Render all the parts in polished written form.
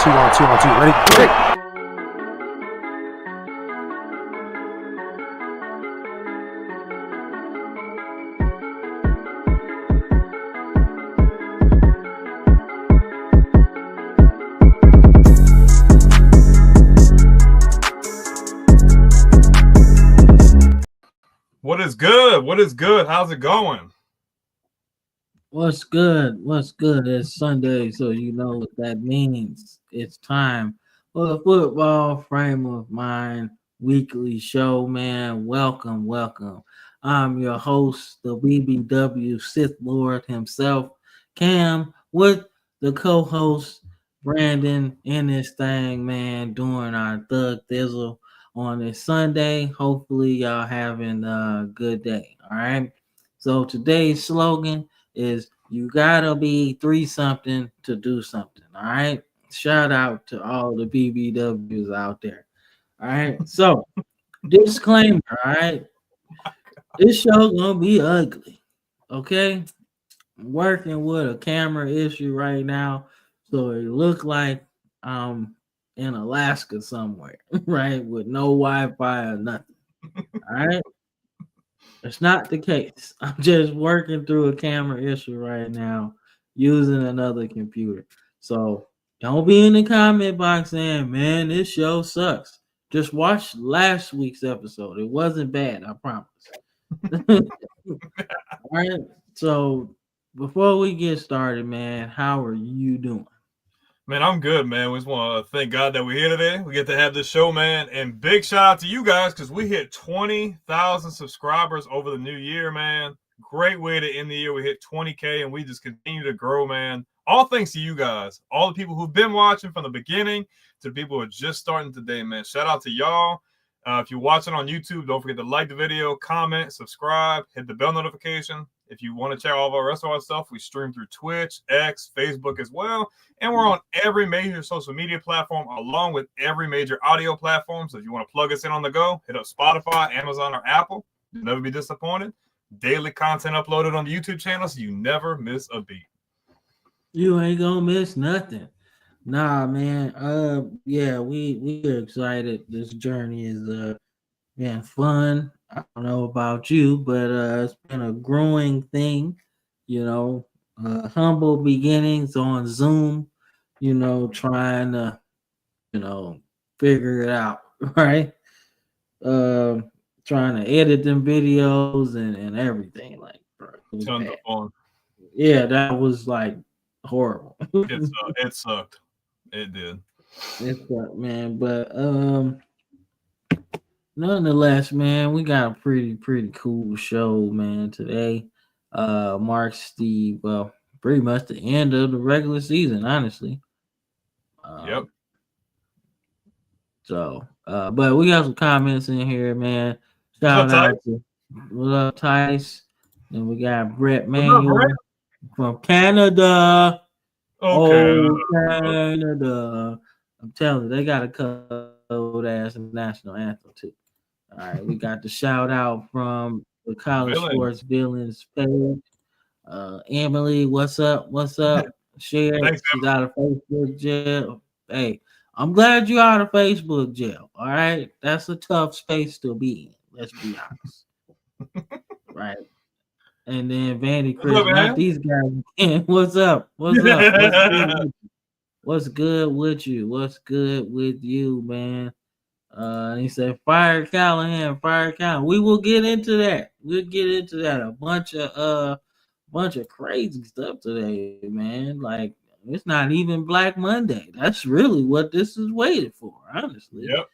On two. Ready? Hey. What is good? What is good? How's it going? What's good? What's good? It's Sunday, so you know what that means. It's time for the Football Frame of Mind weekly show, man. Welcome, welcome. I'm your host, the BBW Sith Lord himself, Cam, with the co-host Brandon in this thing, man, doing our Thug Thizzle on this Sunday. Hopefully, y'all having a good day. All right. So today's slogan is you gotta be 3-something to do something. All right. Shout out to all the BBWs out there. All right. So disclaimer, all right. This show gonna be ugly. Okay. I'm working with a camera issue right now. So it look like I'm in Alaska somewhere, right? With no Wi-Fi or nothing. All right. It's not the case. I'm just working through a camera issue right now using another computer. So don't be in the comment box saying, man, this show sucks. Just watch last week's episode. It wasn't bad, I promise. All right. So before we get started, man, how are you doing? Man, I'm good, man. We just want to thank God that we're here today. We get to have this show, man. And big shout out to you guys because we hit 20,000 subscribers over the new year, man. Great way to end the year. We hit 20K and we just continue to grow, man. All thanks to you guys. All the people who've been watching from the beginning to the people who are just starting today, man. Shout out to y'all. If you're watching on YouTube, don't forget to like the video, comment, subscribe, hit the bell notification. If you want to check all of our rest of our stuff, we stream through Twitch, X, Facebook as well. And we're on every major social media platform along with every major audio platform. So if you want to plug us in on the go, hit up Spotify, Amazon, or Apple. You'll never be disappointed. Daily content uploaded on the YouTube channel so you never miss a beat. You ain't gonna miss nothing. Nah, man. Yeah, we're excited. This journey is been fun. I don't know about you, but it's been a growing thing. You know, humble beginnings on Zoom. You know, trying to figure it out, right? Trying to edit them videos and everything. Like, bro, Tons of fun. Yeah, that was like horrible. It sucked. It did. It sucked, man. But nonetheless, man, we got a pretty cool show, man, today. Marks pretty much the end of the regular season, honestly. Yep. So, but we got some comments in here, man. Shout out to what up, Tice. And we got Brett Manuel from Canada. Okay. Oh, Canada. I'm telling you, they got a cold ass national anthem too. All right, we got the shout out from the College Sports Villains page. Emily, what's up? What's up? Share. She's out of Facebook jail. Hey, I'm glad you're out of Facebook jail. All right, that's a tough space to be in. Let's be honest. Right. And then Vandy Chris, not these guys. What's up? What's up? What's good with you? What's good with you, man? He said, "Fire Callahan, fire Callahan." We will get into that. We'll get into that. A bunch of crazy stuff today, man. Like, it's not even Black Monday. That's really what this is waited for, honestly. Yep.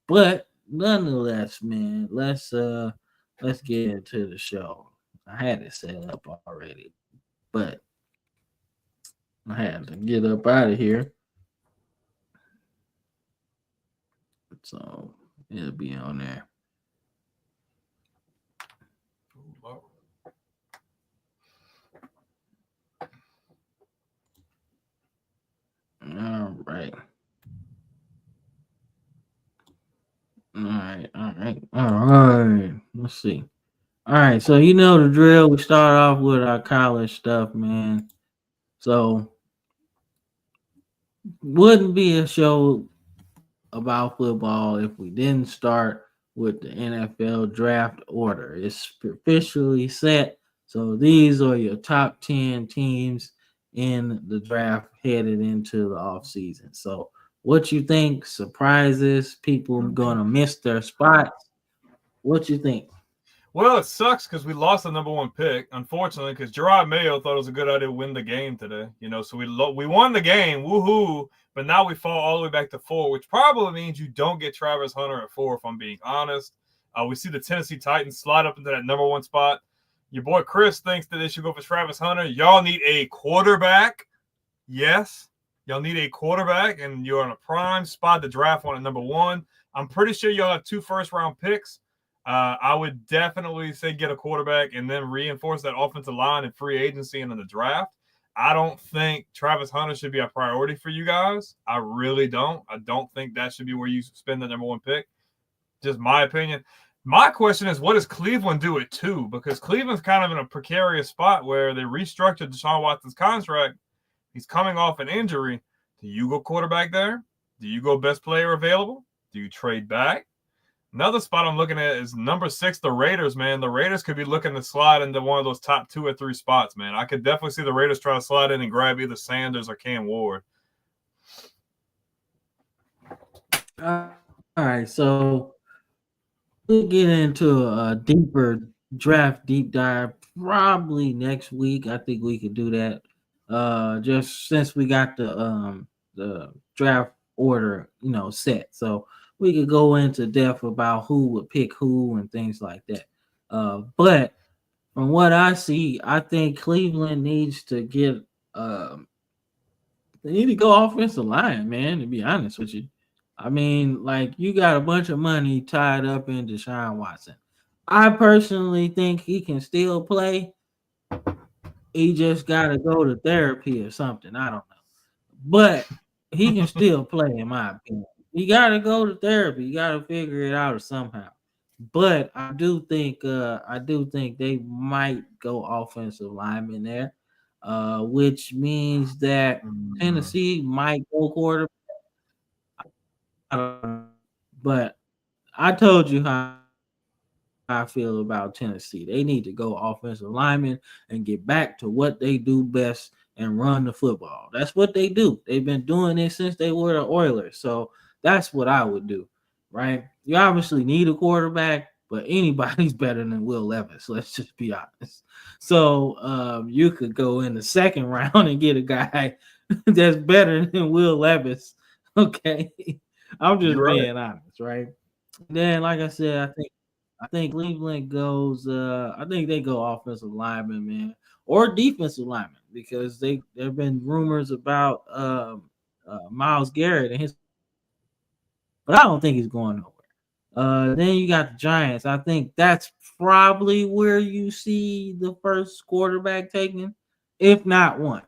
But nonetheless, man, let's get into the show. I had it set up already, but I had to get up out of here. So it'll be on there. All right. Let's see. All right, so you know the drill. We start off with our college stuff, man. So wouldn't be a show about football if we didn't start with the NFL draft order. It's officially set. So these are your top 10 teams in the draft headed into the offseason. So what you think? Surprises, people gonna miss their spots. What you think? Well, it sucks because we lost the number one pick, unfortunately, because Gerard Mayo thought it was a good idea to win the game today. So we won the game, woohoo! But now we fall all the way back to 4, which probably means you don't get Travis Hunter at 4, if I'm being honest. We see the Tennessee Titans slide up into that number one spot. Your boy Chris thinks that they should go for Travis Hunter. Y'all need a quarterback. Yes, y'all need a quarterback, and you're in a prime spot to draft one at number one. I'm pretty sure y'all have 2 first-round picks. I would definitely say get a quarterback and then reinforce that offensive line in free agency and in the draft. I don't think Travis Hunter should be a priority for you guys. I really don't. I don't think that should be where you spend the number one pick. Just my opinion. My question is, what does Cleveland do at 2? Because Cleveland's kind of in a precarious spot where they restructured Deshaun Watson's contract. He's coming off an injury. Do you go quarterback there? Do you go best player available? Do you trade back? Another spot I'm looking at is number 6, the Raiders, man. The Raiders could be looking to slide into one of those top 2 or 3 spots, man. I could definitely see the Raiders try to slide in and grab either Sanders or Cam Ward. All right, so we'll get into a deeper draft deep dive probably next week. I think we could do that. Just since we got the draft order, set. So we could go into depth about who would pick who and things like that. But from what I see, I think Cleveland needs to get they need to go offensive line, man, to be honest with you. I mean, like you got a bunch of money tied up in Deshaun Watson. I personally think he can still play. He just gotta go to therapy or something. I don't know. But he can still play, in my opinion. You gotta go to therapy. You gotta figure it out somehow. But I do think they might go offensive lineman there, which means that Tennessee might go quarterback. But I told you how I feel about Tennessee. They need to go offensive lineman and get back to what they do best and run the football. That's what they do. They've been doing it since they were the Oilers. So that's what I would do, right? You obviously need a quarterback, but anybody's better than Will Levis. Let's just be honest. So you could go in the second round and get a guy that's better than Will Levis. Okay. I'm just being honest, right? Then, like I said, I think Cleveland goes. I think they go offensive lineman, man, or defensive lineman because there have been rumors about Myles Garrett and his, but I don't think he's going nowhere. Then you got the Giants. I think that's probably where you see the first quarterback taken, if not one.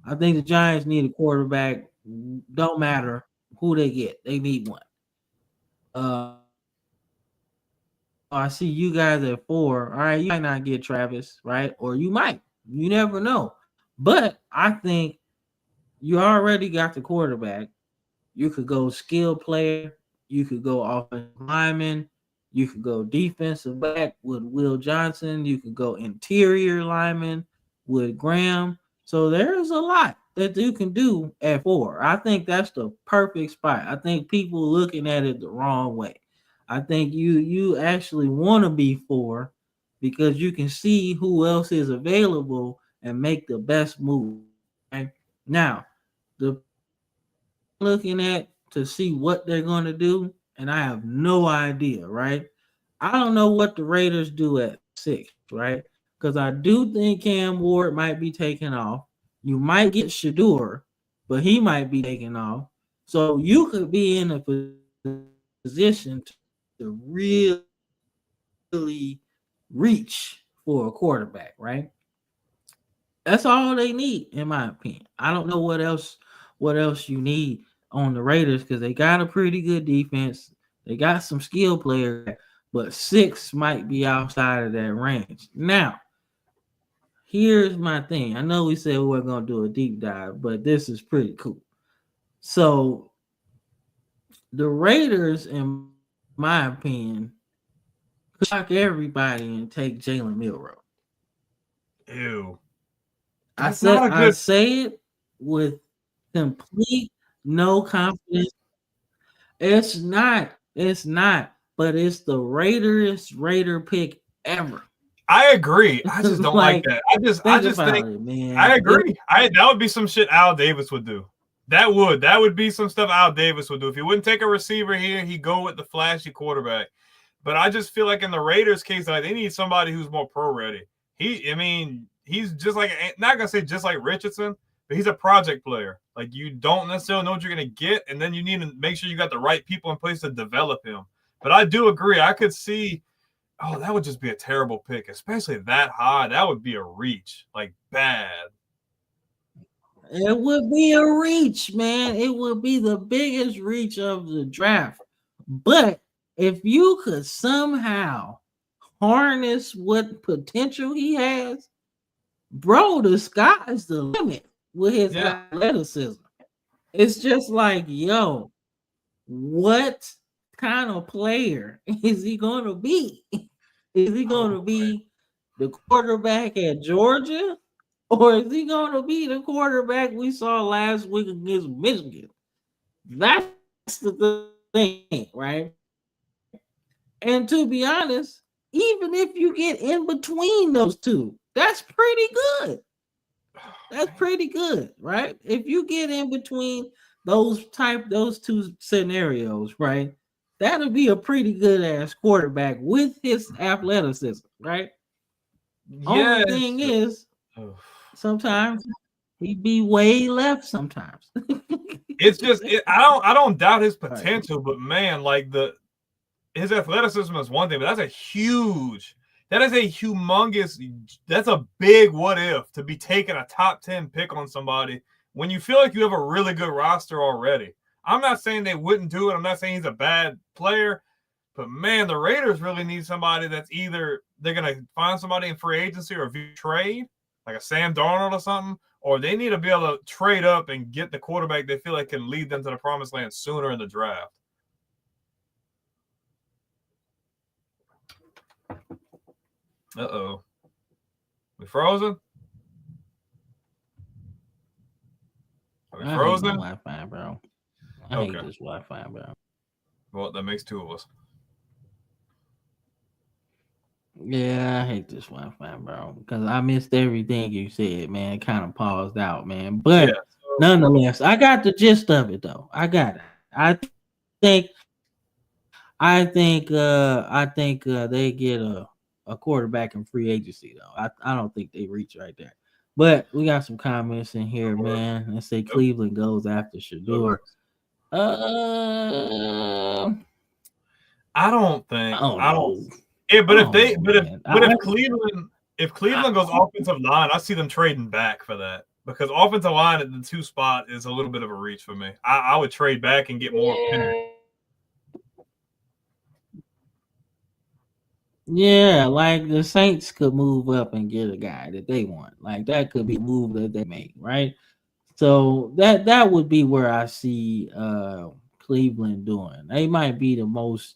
I think the Giants need a quarterback. Don't matter who they get, they need one. Uh, I see you guys at 4. All right, you might not get Travis, right? Or you might. You never know. But I think you already got the quarterback. You could go skill player. You could go offensive lineman. You could go defensive back with Will Johnson. You could go interior lineman with Graham. So there's a lot that you can do at 4. I think that's the perfect spot. I think people looking at it the wrong way. I think you actually want to be 4 because you can see who else is available and make the best move. Okay? Now, the looking at to see what they're going to do, and I have no idea, right? I don't know what the Raiders do at 6, right? Because I do think Cam Ward might be taken off. You might get Shador, but he might be taken off. So you could be in a position to really reach for a quarterback, right? That's all they need, in my opinion. I don't know what else you need on the Raiders because they got a pretty good defense. They got some skill players, but 6 might be outside of that range. Now, here's my thing. I know we said we we're gonna do a deep dive, but this is pretty cool. So the Raiders, in my opinion, could shock everybody and take Jalen Milroe. Ew. I That's not said a I good. say it with complete no confidence. It's not, but it's the Raider pick ever. I agree. I just don't like Like, that. I think just about think it, man. I agree. That would be some shit Al Davis would do. That would be some stuff Al Davis would do. If he wouldn't take a receiver here, he'd go with the flashy quarterback. But I just feel like in the Raiders case, like they need somebody who's more pro ready. He's just like, not gonna say just like Richardson, but he's a project player. Like you don't necessarily know what you're gonna get, and then you need to make sure you got the right people in place to develop him. But I do agree. I could see, oh, that would just be a terrible pick, especially that high. That would be a reach, like bad. It would be a reach, man. It would be the biggest reach of the draft. But if you could somehow harness what potential he has, bro, the sky's the limit with his athleticism. It's just like, yo, what kind of player is he going to be? Is he going to be the quarterback at Georgia? Or is he going to be the quarterback we saw last week against Michigan? That's the thing, right? And to be honest, even if you get in between those two, that's pretty good. That's pretty good, right? If you get in between those two scenarios, right? That'll be a pretty good ass quarterback with his athleticism, right? Only Yes. thing is, sometimes he'd be way left sometimes. It's just I don't doubt his potential, but man, like his athleticism is one thing, but that's a humongous, that's a big what if to be taking a top 10 pick on somebody when you feel like you have a really good roster already. I'm not saying they wouldn't do it. I'm not saying he's a bad player, but man, the Raiders really need somebody that's either they're going to find somebody in free agency or via trade, like a Sam Darnold or something, or they need to be able to trade up and get the quarterback they feel like can lead them to the promised land sooner in the draft. Uh-oh. We frozen? Are we frozen? I hate my Wi-Fi, bro. I hate this Wi-Fi, bro. Well, that makes two of us. Yeah, I hate this Wi-Fi, bro, because I missed everything you said, man. It kind of paused out, man. But nonetheless, I got the gist of it, though. I got it. I think they get a quarterback in free agency, though. I don't think they reach right there. But we got some comments in here, man. Let's say Cleveland goes after Shedeur. I don't think. I don't. Yeah, but if Cleveland goes offensive line, I see them trading back for that because offensive line at the 2 spot is a little bit of a reach for me. I would trade back and get more. Yeah, like the Saints could move up and get a guy that they want. Like that could be a move that they make, right? So that would be where I see Cleveland doing. They might be the most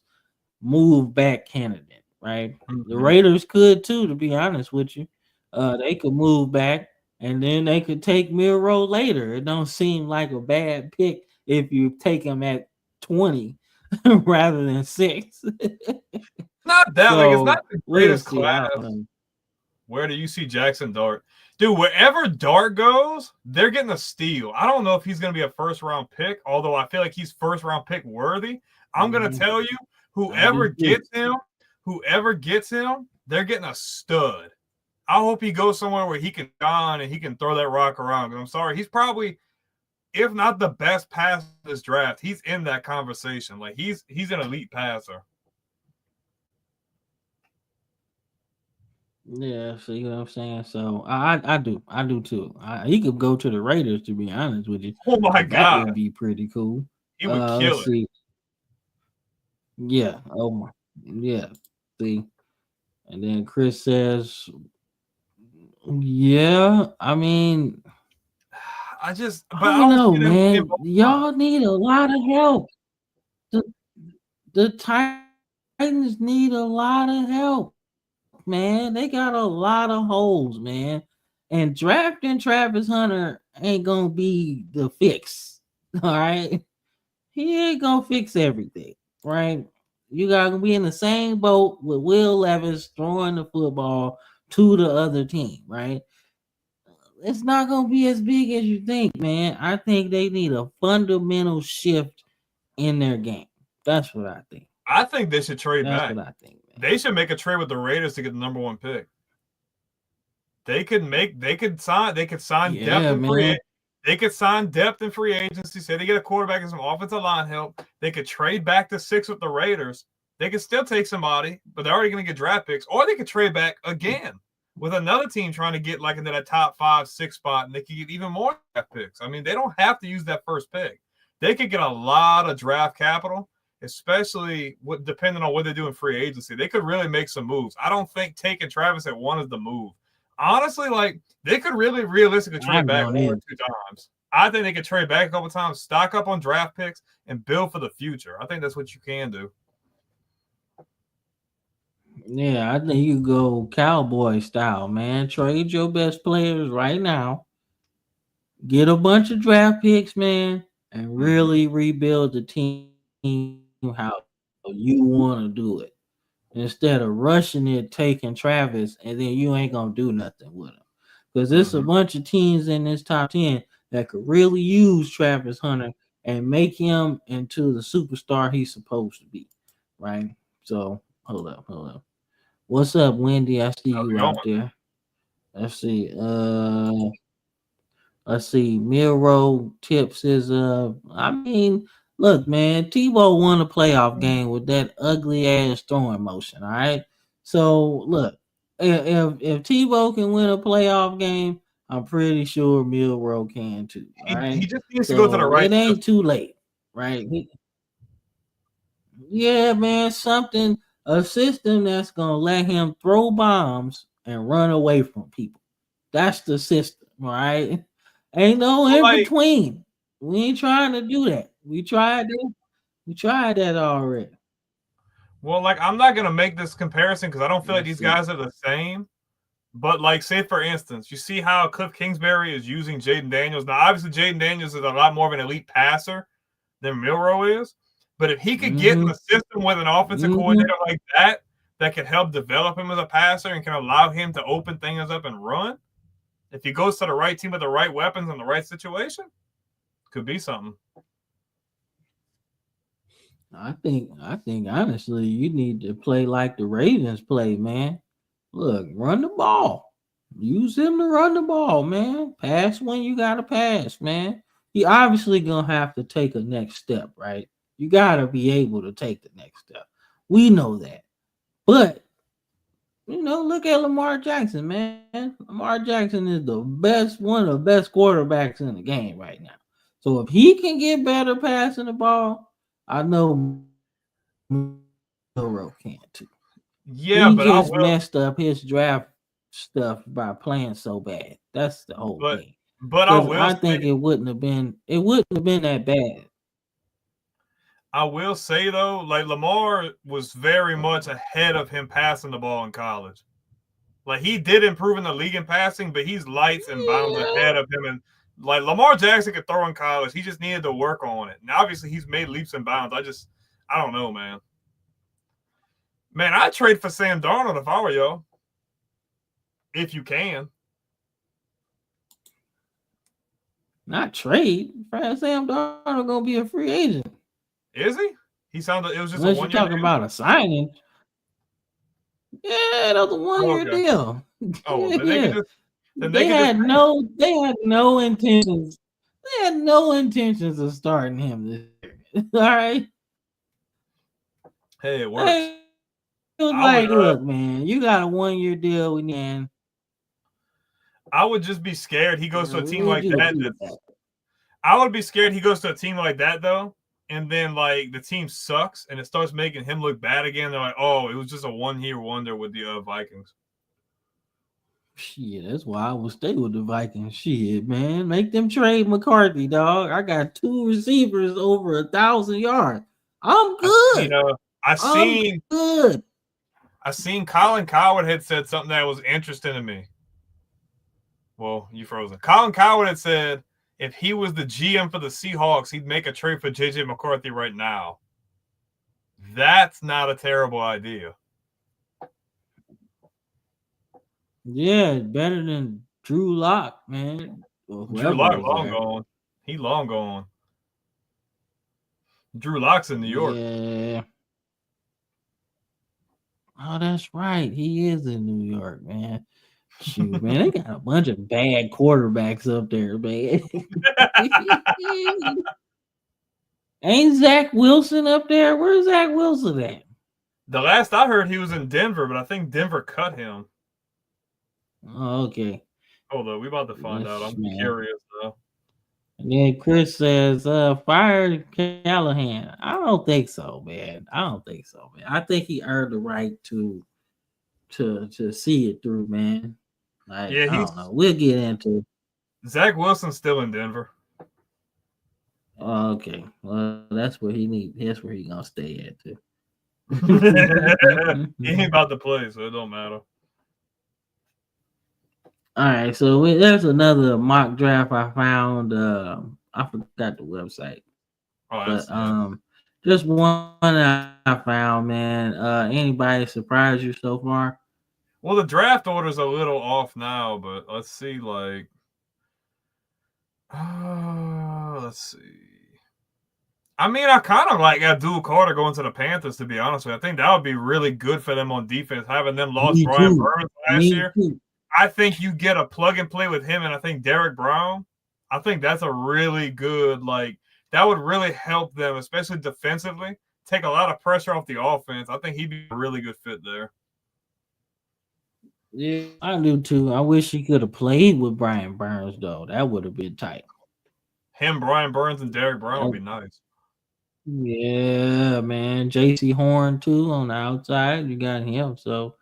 move back candidate, right? Mm-hmm. The Raiders could too, to be honest with you. They could move back and then they could take Milroe later. It don't seem like a bad pick if you take him at 20 rather than 6. Not that, like it's not the greatest class. Where do you see Jackson Dart? Dude, wherever Dart goes, they're getting a steal. I don't know if he's going to be a first-round pick, although I feel like he's first-round pick worthy. I'm going to tell you, whoever gets him, they're getting a stud. I hope he goes somewhere where he can shine and he can throw that rock around. I'm sorry, he's probably, if not the best passer in this draft, he's in that conversation. Like he's an elite passer. Yeah, see what I'm saying? So I do too. He could go to the Raiders, to be honest with you. Oh my God, that would be pretty cool. He would kill it. See. Yeah. Oh my. Yeah. See. And then Chris says, "Yeah, I mean, I just, but I I don't don't know, see them winning man. both times. Y'all need a lot of help. The, the Titans need a lot of help, man. They got a lot of holes, man. And drafting Travis Hunter ain't gonna be the fix. All right. He ain't gonna fix everything, right? You gotta be in the same boat with Will Levis throwing the football to the other team, right? It's not gonna be as big as you think, man. I think they need a fundamental shift in their game. That's what I think. I think they should trade That's back. what I think, man. They should make a trade with the Raiders to get the number 1 pick. They could sign depth Yeah, in free. man. They could sign depth in free agency. Say they get a quarterback and some offensive line help. They could trade back to 6 with the Raiders. They could still take somebody, but they're already going to get draft picks. Or they could trade back again with another team trying to get like into that top 5, 6 spot, and they could get even more draft picks. I mean, they don't have to use that first pick. They could get a lot of draft capital, especially depending on what they do in free agency. They could really make some moves. I don't think taking Travis at 1 is the move. Honestly, like they could really realistically trade back 1 or 2 times. I think they could trade back a couple times, stock up on draft picks, and build for the future. I think that's what you can do. Yeah, I think you go cowboy style, man. Trade your best players right now. Get a bunch of draft picks, man, and really rebuild the team how you want to do it. Instead of rushing it, taking Travis, and then you ain't gonna do nothing with him. Because there's a bunch of teams in this top 10 that could really use Travis Hunter and make him into the superstar he's supposed to be. Right? So hold up. What's up, Wendy? I see you out there. Let's see. Miro Tips is I mean, look, man, Tebow won a playoff game with that ugly ass throwing motion. All right. So look, if Tebow can win a playoff game, I'm pretty sure Milrow can too. All right. He just needs to go to the right. It ain't too late, right? Yeah, man, a system that's gonna let him throw bombs and run away from people. That's the system, right? Ain't no in between. We ain't trying to do that. We tried that already. Well, like I'm not gonna make this comparison because I don't feel like these guys are the same. But like, say for instance, you see how Cliff Kingsbury is using Jaden Daniels. Now, obviously, Jaden Daniels is a lot more of an elite passer than Milrow is. But if he could get in the system with an offensive coordinator like that could help develop him as a passer and can allow him to open things up and run, if he goes to the right team with the right weapons and the right situation, could be something. I think honestly, you need to play like the Ravens play, man. Look, run the ball. Use him to run the ball, man. Pass when you gotta pass, man. You obviously gonna have to take a next step, right? You gotta be able to take the next step. We know that. But look at Lamar Jackson, man. Lamar Jackson is one of the best quarterbacks in the game right now. So if he can get better passing the ball, I know Milrow can too. Yeah, he but just messed up his draft stuff by playing so bad. That's the whole thing. But I think it wouldn't have been that bad. I will say though, like Lamar was very much ahead of him passing the ball in college. Like he did improve in the league in passing, but he's lights and bounds ahead of him. And like Lamar Jackson could throw in college, he just needed to work on it. And obviously he's made leaps and bounds. I don't know, man. Man, I'd trade for Sam Darnold if I were y'all. If you can. Not trade. Sam Darnold gonna be a free agent. Is he? He sounded. It was just unless a 1 you're talking about a signing. Yeah, that was a 1 year deal. Oh, yeah. They had no intentions. They had no intentions of starting him this year. All right. Hey, it works. It was like, look, man, you got a 1 year deal with him. I would just be scared he goes to a team like that. I would be scared he goes to a team like that though, and then like the team sucks and it starts making him look bad again. They're like, oh, it was just a 1 year wonder with the Vikings. Shit, that's why I will stay with the Vikings. Shit, man. Make them trade McCarthy, dog. I got 2 receivers over 1,000 yards. I'm I seen, good. I I'm seen, good. I seen Colin Coward had said something that was interesting to me. Well, you frozen. Colin Coward had said if he was the GM for the Seahawks, he'd make a trade for JJ McCarthy right now. That's not a terrible idea. Yeah, better than Drew Lock, man. Or Drew whoever Lock was long there. gone. He long gone. Drew Lock's in New York. Yeah. Oh, that's right. He is in New York, man. Shoot, man, they got a bunch of bad quarterbacks up there, man. Ain't Zach Wilson up there? Where's Zach Wilson at? The last I heard, he was in Denver, but I think Denver cut him. Oh, okay. Hold on, we about to find out. I'm curious though. And then Chris says, fire Callahan. I don't think so, man. I don't think so, man. I think he earned the right to see it through, man. Like, Yeah, I don't know. We'll get into it. Zach Wilson's still in Denver. Oh, okay. Well, that's where he need. That's where he gonna stay at too. He ain't about to play, so it don't matter. All right, so there's another mock draft I found. I forgot the website, but just one I found, man. Anybody surprise you so far? Well, the draft order's a little off now, but let's see. Like, let's see. I mean, I kind of like Abdul Carter going to the Panthers, to be honest with you. I think that would be really good for them on defense, having them lost Brian Burns last year. I think you get a plug and play with him, and I think Derek Brown. I think that's a really good, like, that would really help them, especially defensively, take a lot of pressure off the offense. I think he'd be a really good fit there. Yeah, I do too. I wish he could have played with Brian Burns, though. That would have been tight. Him, Brian Burns, and Derek Brown would be nice. Yeah, man. J.C. Horn too on the outside. You got him, so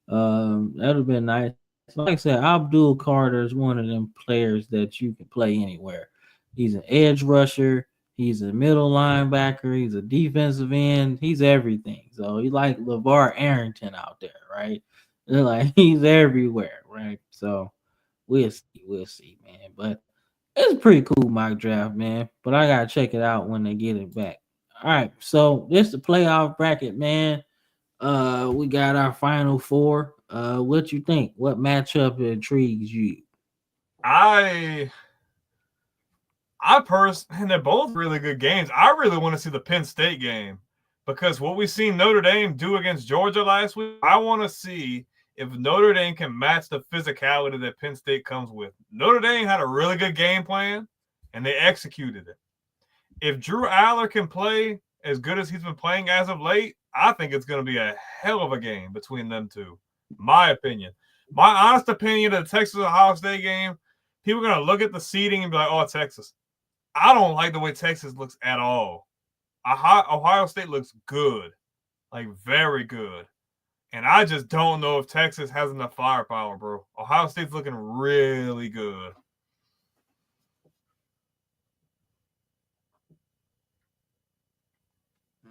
that would have been nice. Like I said, Abdul Carter is one of them players that you can play anywhere. He's an edge rusher. He's a middle linebacker. He's a defensive end. He's everything. So he's like LeVar Arrington out there, right? They're like he's everywhere, right? So we'll see, man. But it's a pretty cool mock draft, man. But I gotta check it out when they get it back. All right, so this the playoff bracket, man. We got our final four. What you think? What matchup intrigues you? I personally, they're both really good games. I really want to see the Penn State game because what we seen Notre Dame do against Georgia last week, I want to see if Notre Dame can match the physicality that Penn State comes with. Notre Dame had a really good game plan, and they executed it. If Drew Aller can play as good as he's been playing as of late, I think it's going to be a hell of a game between them two. My opinion. My honest opinion of the Texas-Ohio State game, people are going to look at the seeding and be like, oh, Texas. I don't like the way Texas looks at all. Ohio State looks good, like very good. And I just don't know if Texas has enough firepower, bro. Ohio State's looking really good.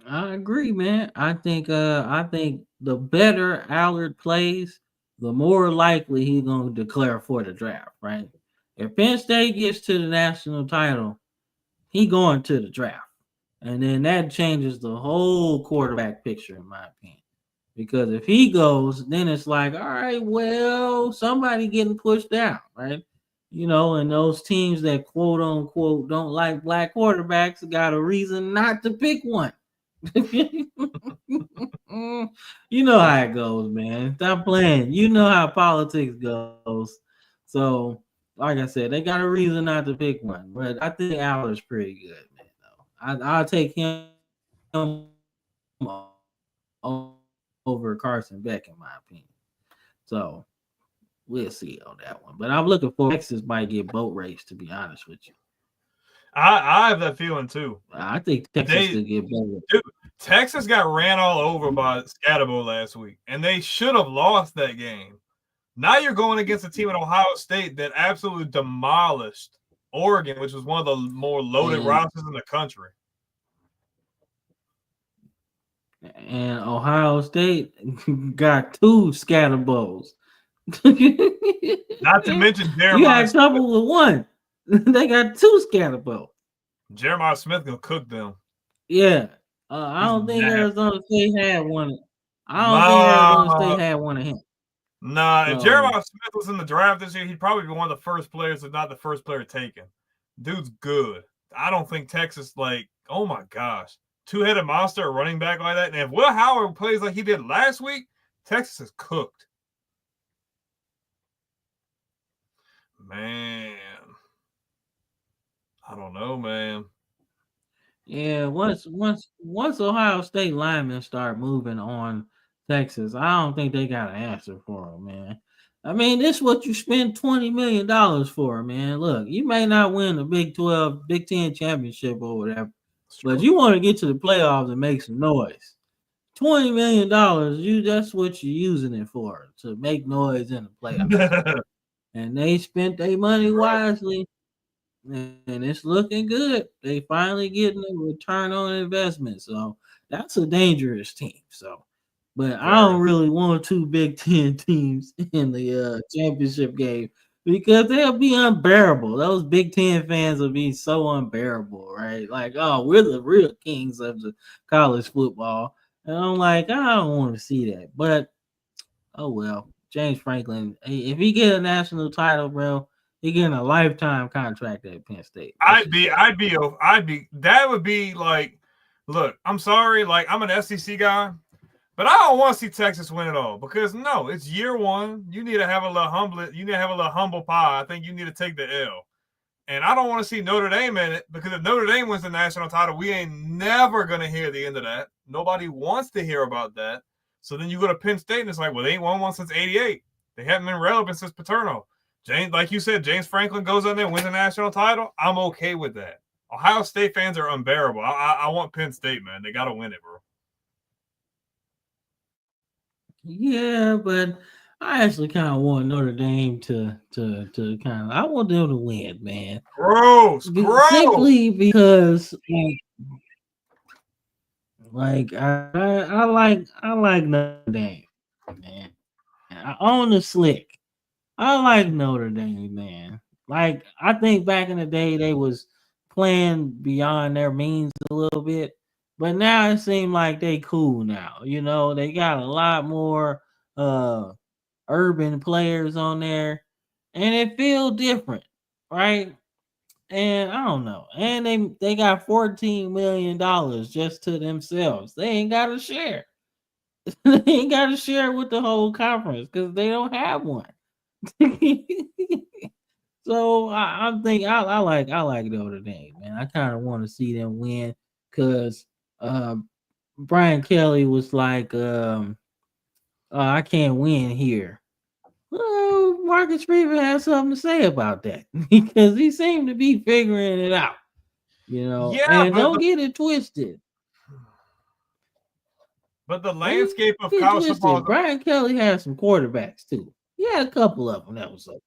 I agree, man. I think the better Allard plays, the more likely he's gonna declare for the draft, right? If Penn State gets to the national title, he going to the draft. And then that changes the whole quarterback picture, in my opinion. Because if he goes, then it's like, all right, well, somebody getting pushed down, right? You know, and those teams that quote unquote don't like black quarterbacks got a reason not to pick one. You know how it goes, man. Stop playing. You know how politics goes. So, like I said, they got a reason not to pick one. But I think Allen's pretty good, man. Though I'll take him over Carson Beck, in my opinion. So we'll see on that one. But I'm looking for Texas might get boat race, to be honest with you. I have that feeling too. I think Texas could get better. Dude, Texas got ran all over by Scatterbo last week, and they should have lost that game. Now you're going against a team at Ohio State that absolutely demolished Oregon, which was one of the more loaded rosters in the country. And Ohio State got 2 scatter bowls. Not to mention Jeremiah. You had trouble with one. They got 2 scatter bowls. Jeremiah Smith gonna cook them. Yeah, I don't think Arizona State had one. I don't think Arizona State had one of him. Nah, if Jeremiah Smith was in the draft this year, he'd probably be one of the first players, if not the first player taken. Dude's good. I don't think Texas, like, oh my gosh, 2-headed monster, a running back like that. And if Will Howard plays like he did last week, Texas is cooked. Man, I don't know, man. Yeah, once Ohio State linemen start moving on Texas, I don't think they got an answer for them, man. I mean, this is what you spend $20 million for, man. Look, you may not win the Big 12, Big 10 championship or whatever, but you want to get to the playoffs and make some noise. $20 million, that's what you're using it for, to make noise in the playoffs. And they spent their money wisely, and it's looking good. They finally getting a return on investment, so that's a dangerous team. So, but I don't really want 2 Big 10 teams in the championship game because they'll be unbearable. Those Big 10 fans will be so unbearable, right? Like, oh, we're the real kings of the college football, and I'm like, I don't want to see that. But oh well, James Franklin, if he get a national title, bro, he getting a lifetime contract at Penn State. That would be like, look, I'm sorry, like I'm an SEC guy, but I don't want to see Texas win it all because no, it's year one. You need to have a little humble pie. I think you need to take the L. And I don't want to see Notre Dame in it because if Notre Dame wins the national title, we ain't never gonna hear the end of that. Nobody wants to hear about that. So then you go to Penn State and it's like, well, they ain't won one since '88. They haven't been relevant since Paterno. James, like you said, James Franklin goes in there and wins a national title. I'm okay with that. Ohio State fans are unbearable. I want Penn State, man. They got to win it, bro. Yeah, but I actually kind of want Notre Dame to kind of. I want them to win, man. Gross. Simply because, like I like Notre Dame, man. I own the slick. I like Notre Dame, man. Like, I think back in the day they was playing beyond their means a little bit, but now it seems like they cool now. You know, they got a lot more urban players on there, and it feels different, right? And I don't know. And they got $14 million just to themselves. They ain't got to share. They ain't got to share with the whole conference because they don't have one. So I'm thinking I like Notre Dame, man. I kind of want to see them win because Brian Kelly was like, I can't win here. Well, Marcus Freeman has something to say about that because he seemed to be figuring it out, you know. Yeah, and don't get it twisted. But the landscape of college football, Brian Kelly has some quarterbacks too. He had a couple of them that was okay.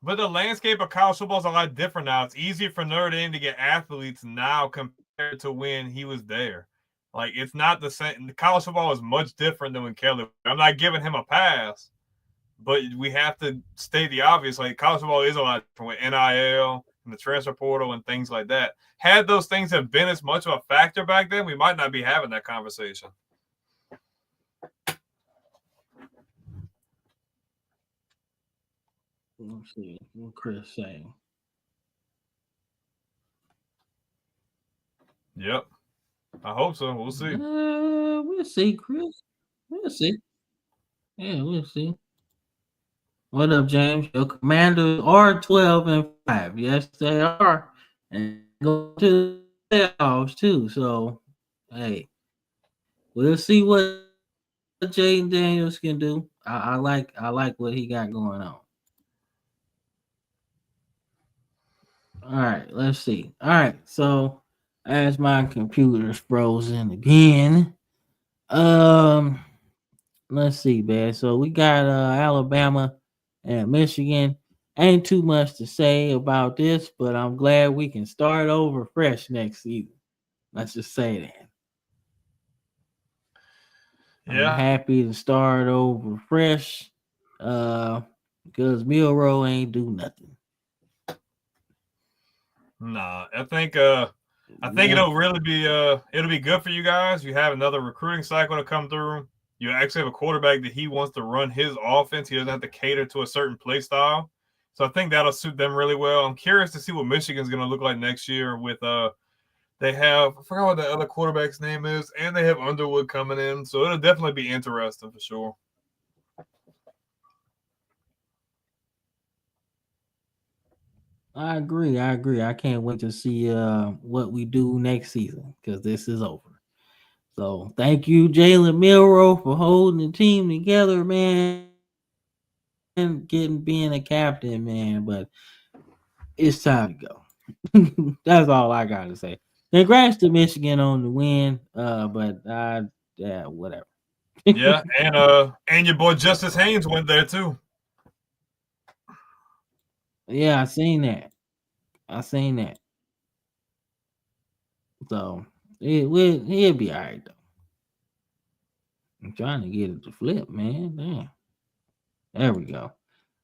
But the landscape of college football is a lot different now. It's easier for Notre Dame to get athletes now compared to when he was there. Like, it's not the same. College football is much different than when Kelly. I'm not giving him a pass, but we have to state the obvious. Like, college football is a lot different with NIL and the transfer portal and things like that. Had those things have been as much of a factor back then, we might not be having that conversation. Let's see what Chris saying. Yep, I hope so. We'll see. We'll see, Chris. We'll see. Yeah, we'll see. What up, James? Your Commanders are 12-5. Yes, they are, and go to the playoffs too. So, hey, we'll see what Jaden Daniels can do. I like what he got going on. All right, let's see. All right, so as my computer's frozen again, let's see, man. So we got Alabama and Michigan. Ain't too much to say about this, but I'm glad we can start over fresh next season. Let's just say that. I'm Yeah. happy to start over fresh. Because Milrow ain't do nothing. Nah, I think it'll be good for you guys. You have another recruiting cycle to come through. You actually have a quarterback that he wants to run his offense. He doesn't have to cater to a certain play style. So I think that'll suit them really well. I'm curious to see what Michigan's going to look like next year with they have I forgot what the other quarterback's name is, and they have Underwood coming in. So it'll definitely be interesting for sure. I agree. I can't wait to see what we do next season because this is over. So thank you, Jalen Milrow, for holding the team together, man. And getting being a captain, man. But it's time to go. That's all I gotta say. Congrats to Michigan on the win. Yeah, whatever. Yeah, and your boy Justice Haynes went there too. Yeah, I seen that. I seen that. So he'll be all right though. I'm trying to get it to flip, man. Damn. There we go.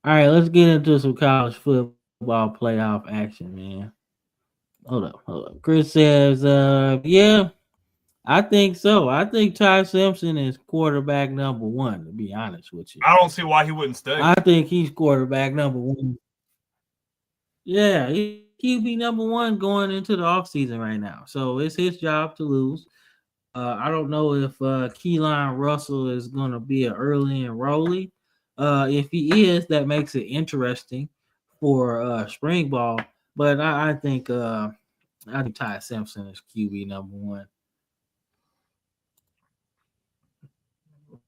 All right, let's get into some college football playoff action, man. Hold up. Chris says, yeah, I think so. I think Ty Simpson is quarterback number one, to be honest with you. I don't see why he wouldn't stay. I think he's quarterback number one. Yeah, he QB number one going into the offseason right now. So it's his job to lose. I don't know if Keelan Russell is going to be an early enrollee. If he is, that makes it interesting for spring ball. But I think Ty Simpson is QB number one.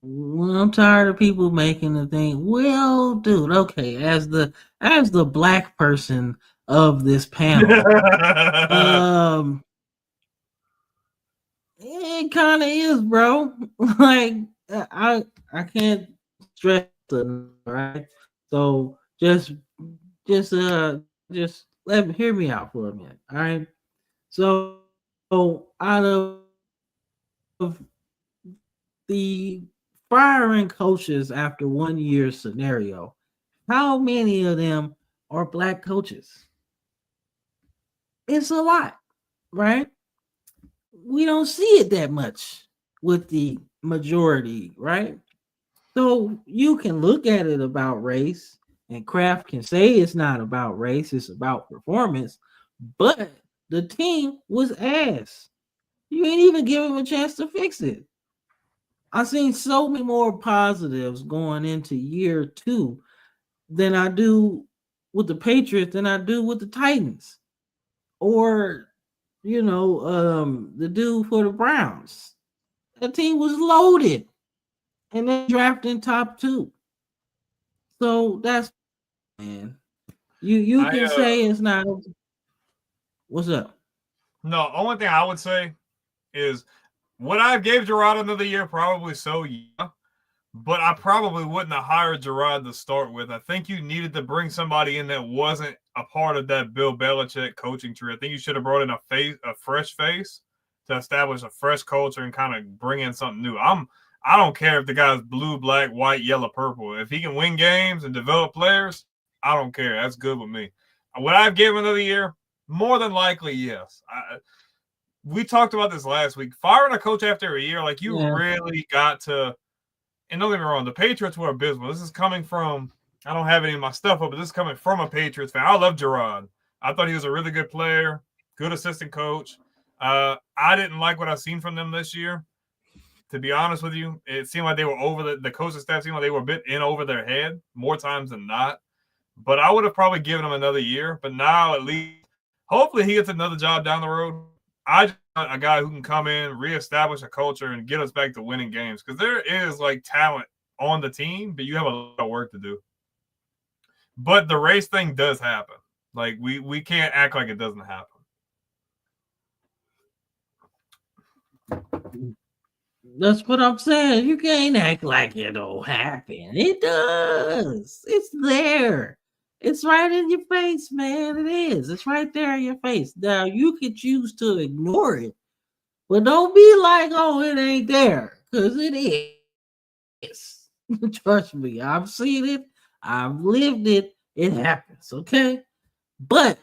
Well, I'm tired of people making the thing. Well, dude, okay, as the black person of this panel, it kind of is, bro. Like I can't stress it, right? So just let me hear me out for a minute, all right? So out of the firing coaches after 1 year scenario, how many of them are black coaches? It's a lot, right? We don't see it that much with the majority, right? So you can look at it about race, and Kraft can say it's not about race, it's about performance, but the team was ass. You ain't even give him a chance to fix it. I've seen so many more positives going into year two than I do with the Patriots than I do with the Titans. Or, the dude for the Browns. The team was loaded and they drafting top two. So that's man. You can say it's not. What's up? No, only thing I would say is would I gave Gerard another year? Probably so, yeah. But I probably wouldn't have hired Gerard to start with. I think you needed to bring somebody in that wasn't a part of that Bill Belichick coaching tree. I think you should have brought in a fresh face to establish a fresh culture and kind of bring in something new. I don't care if the guy's blue, black, white, yellow, purple. If he can win games and develop players, I don't care. That's good with me. Would I give him another year? More than likely, yes. We talked about this last week. Firing a coach after a year, like you really got to. And don't get me wrong, the Patriots were abysmal. This is coming from. I don't have any of my stuff up, but this is coming from a Patriots fan. I love Gerard. I thought he was a really good player, good assistant coach. I didn't like what I've seen from them this year. To be honest with you, it seemed like they were over the coaching staff seemed like they were a bit in over their head more times than not. But I would have probably given him another year. But now at least, hopefully, he gets another job down the road. I just want a guy who can come in, reestablish a culture, and get us back to winning games. Because there is like talent on the team, but you have a lot of work to do. But the race thing does happen. Like we can't act like it doesn't happen. That's what I'm saying. You can't act like it don't happen. It does. It's there. It's right in your face, man. It is. It's right there in your face. Now you can choose to ignore it, but don't be like, oh, it ain't there. Because it is. Trust me. I've seen it. I've lived it. It happens. Okay. But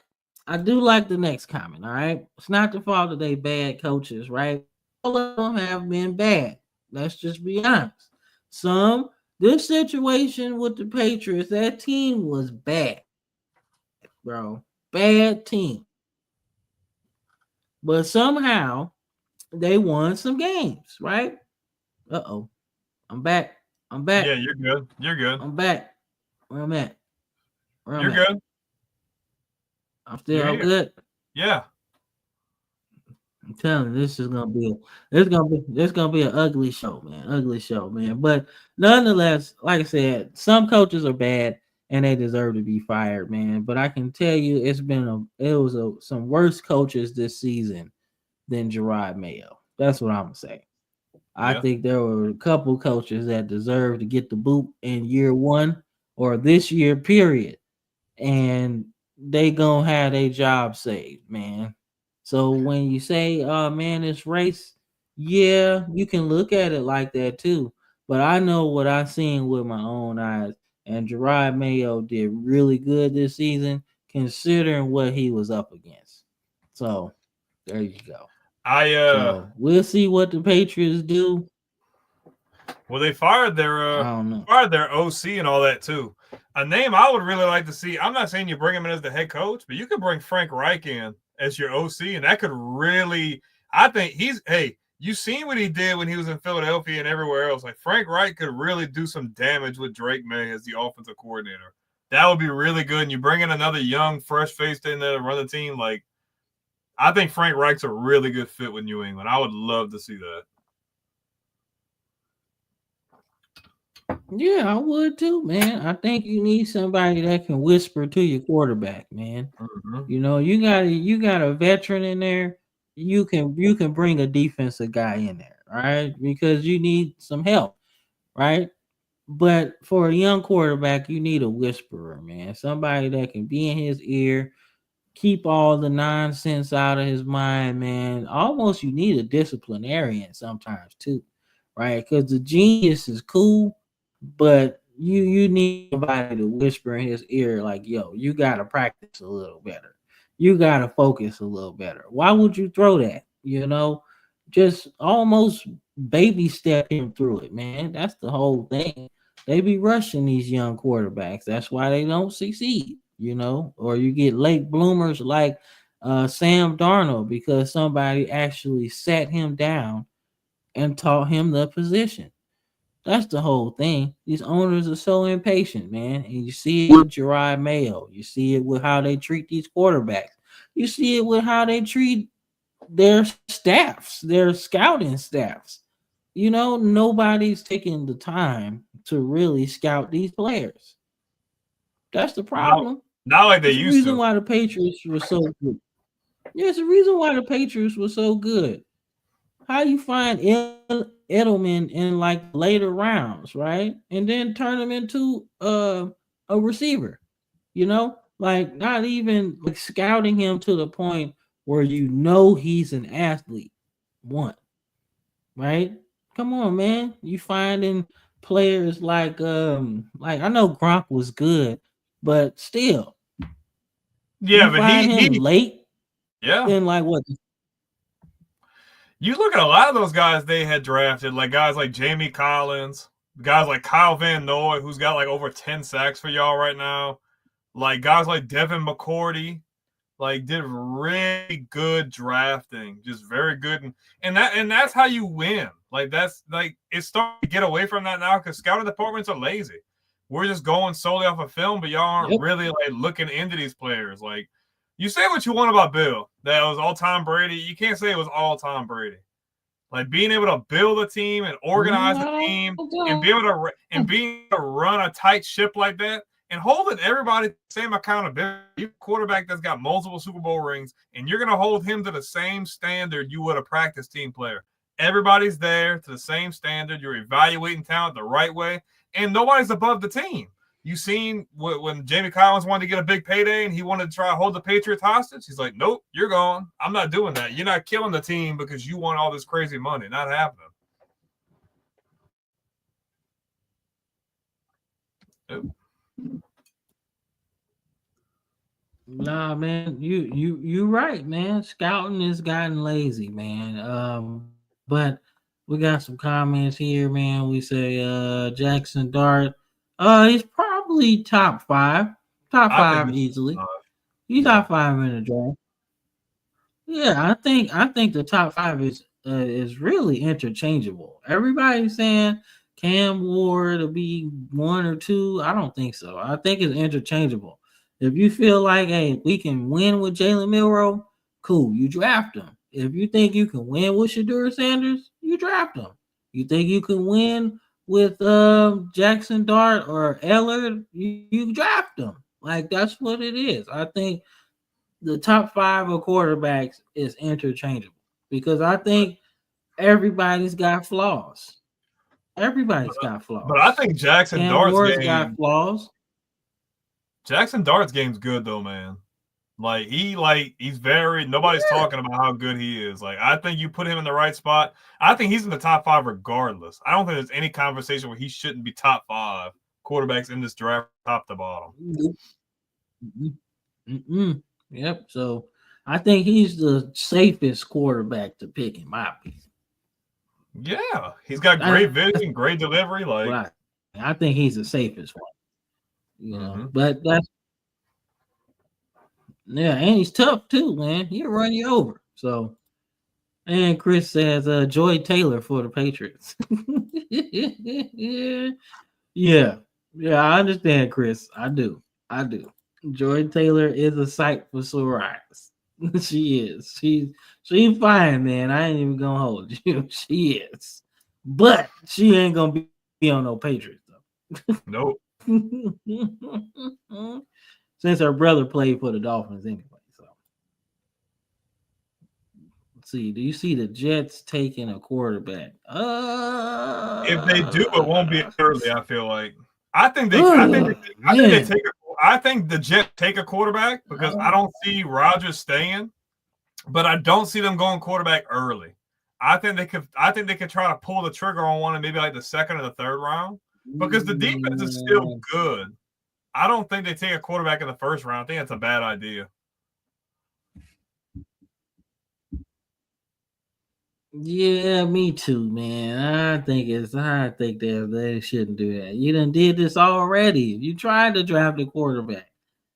I do like the next comment. All right. It's not the fault that they bad coaches, right? All of them have been bad. Let's just be honest. This situation with the Patriots, that team was bad, bro. Bad team. But somehow they won some games, right? Uh-oh. I'm back. I'm back. Yeah, you're good. You're good. I'm back. Where I'm at? Where I'm You're at? good. I'm still You're here. good. Yeah. I'm telling you, this is gonna be an ugly show, man. Ugly show, man. But nonetheless, like I said, some coaches are bad and they deserve to be fired, man. But I can tell you, some worse coaches this season than Gerard Mayo. That's what I'm gonna say. I Yeah. think there were a couple coaches that deserve to get the boot in year one or this year, period. And they gonna have their job saved, man. So when you say, "Oh man, it's race," yeah, you can look at it like that too. But I know what I seen with my own eyes, and Gerard Mayo did really good this season, considering what he was up against. So there you go. So we'll see what the Patriots do. Well, they fired I don't know. their OC and all that too. A name I would really like to see. I'm not saying you bring him in as the head coach, but you could bring Frank Reich in as your OC, and that could really. I think you seen what he did when he was in Philadelphia and everywhere else. Like Frank Reich could really do some damage with Drake May as the offensive coordinator. That would be really good. And you bring in another young, fresh face in there to run the team. Like I think Frank Reich's a really good fit with New England. I would love to see that. Yeah, I would too, man. I think you need somebody that can whisper to your quarterback, man. Mm-hmm. You know, you got a veteran in there. You can bring a defensive guy in there, right? Because you need some help, right? But for a young quarterback, you need a whisperer, man. Somebody that can be in his ear, keep all the nonsense out of his mind, man. Almost you need a disciplinarian sometimes too, right? Because the genius is cool, but you need somebody to whisper in his ear, like, yo, you gotta practice a little better. You gotta focus a little better. Why would you throw that? You know, just almost baby step him through it, man. That's the whole thing. They be rushing these young quarterbacks. That's why they don't succeed, you know, or you get late bloomers like Sam Darnold because somebody actually sat him down and taught him the position. That's the whole thing. These owners are so impatient, man. And you see it with Gerard Mayo. You see it with how they treat these quarterbacks. You see it with how they treat their staffs, their scouting staffs. You know, nobody's taking the time to really scout these players. That's the problem. Not like they There's a used reason to. why the Patriots were so good. There's a reason why the Patriots were so good. How you find Edelman in like later rounds, right? And then turn him into a receiver, you know? Like not even like scouting him to the point where you know he's an athlete. One, right? Come on, man. You finding players like I know Gronk was good, but still, Yeah, you but find him he late yeah. in like what. You look at a lot of those guys they had drafted, like guys like Jamie Collins, guys like Kyle Van Noy, who's got like over 10 sacks for y'all right now. Like guys like Devin McCourty, like did really good drafting, just very good, and that's how you win. Like that's like it's starting to get away from that now because scouting departments are lazy. We're just going solely off of film, but y'all aren't really like looking into these players. Like you say what you want about Bill, that it was all Tom Brady. You can't say it was all Tom Brady. Like being able to build a team and organize a team and being able to run a tight ship like that. And holding everybody the same accountability. You quarterback that's got multiple Super Bowl rings, and you're going to hold him to the same standard you would a practice team player. everybody's there to the same standard. You're evaluating talent the right way, and nobody's above the team. You seen when Jamie Collins wanted to get a big payday and he wanted to try to hold the Patriots hostage? He's like, nope, you're gone. I'm not doing that. You're not killing the team because you want all this crazy money. Not happening. Nope. Nah, man, you right, man. Scouting has gotten lazy, man. But we got some comments here, man. We say Jackson Dart. He's probably top five easily. He's top 5 in the draft. Yeah, I think the top 5 is really interchangeable. Everybody's saying Cam Ward will be 1 or 2. I don't think so. I think it's interchangeable. If you feel like, hey, we can win with Jalen Milroe, cool, you draft him. If you think you can win with Shedeur Sanders, you draft him. You think you can win with Jackson Dart or Eller, you draft him. Like, that's what it is. I think the top 5 of quarterbacks is interchangeable because I think everybody's got flaws. Everybody's got flaws. But I think Jackson Dart's game got flaws. Jackson Dart's game's good though, man. He's very nobody's talking about how good he is. Like, I think you put him in the right spot. I think he's in the top 5 regardless. I don't think there's any conversation where he shouldn't be top 5 quarterbacks in this draft, top to bottom. Yep. So I think he's the safest quarterback to pick in my opinion. Yeah, he's got great vision, great delivery. Like, I think he's the safest one. You know, but that's and he's tough too, man. He'll run you over. So, and Chris says, Joy Taylor for the Patriots. yeah, I understand, Chris. I do. Joy Taylor is a sight for sore eyes. She is. She's fine, man. I ain't even gonna hold you. She is, but she ain't gonna be on no Patriots though. Nope. Since her brother played for the Dolphins anyway. So let's see. Do you see the Jets taking a quarterback? If they do, it won't be early. I feel like. I think the Jets take a quarterback because I don't see Rodgers staying, but I don't see them going quarterback early. I think they could try to pull the trigger on one in maybe like the 2nd or the 3rd round because the defense is still good. I don't think they take a quarterback in the 1st round. I think that's a bad idea. Yeah, me too, man. I think they shouldn't do that. You done did this already. You tried to draft a quarterback,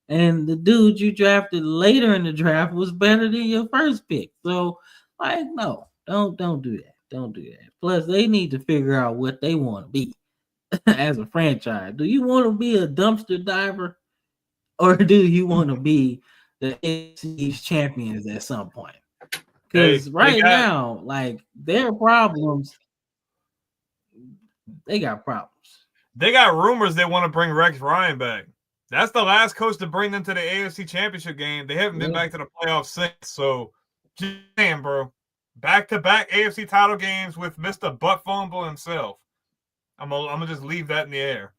and the dude you drafted later in the draft was better than your first pick. So, like, no, don't do that. Don't do that. Plus, they need to figure out what they want to be as a franchise. Do you want to be a dumpster diver, or do you want to be the AFC champions at some point? Because now, like, their problems, they got problems. They got rumors they want to bring Rex Ryan back. That's the last coach to bring them to the AFC Championship game. They haven't been back to the playoffs since. So, damn, bro. Back-to-back AFC title games with Mr. Butt Fumble himself. I'm gonna just leave that in the air.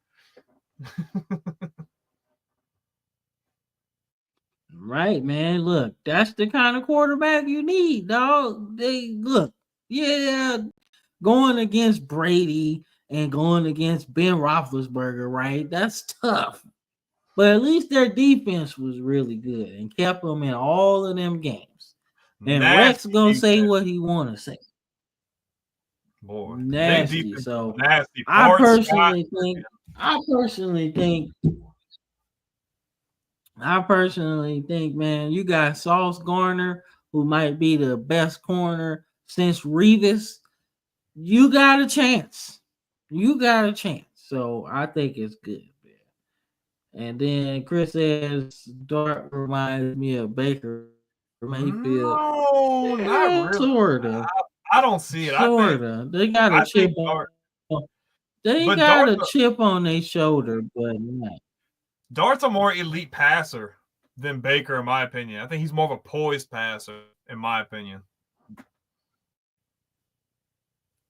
Right, man. Look, that's the kind of quarterback you need, dog. Going against Brady and going against Ben Roethlisberger, right? That's tough. But at least their defense was really good and kept them in all of them games. And Rex gonna say what he want to say. Boy, nasty. So nasty. I personally think, man, you got Sauce Gardner, who might be the best corner since Revis. You got a chance. So I think it's good, man. And then Chris says Dart reminds me of Baker Mayfield. No, not really. Sorta. I don't see it. Sorta. They got a chip on. They got a chip on their shoulder, but not. Dart's a more elite passer than Baker, in my opinion. I think he's more of a poised passer, in my opinion.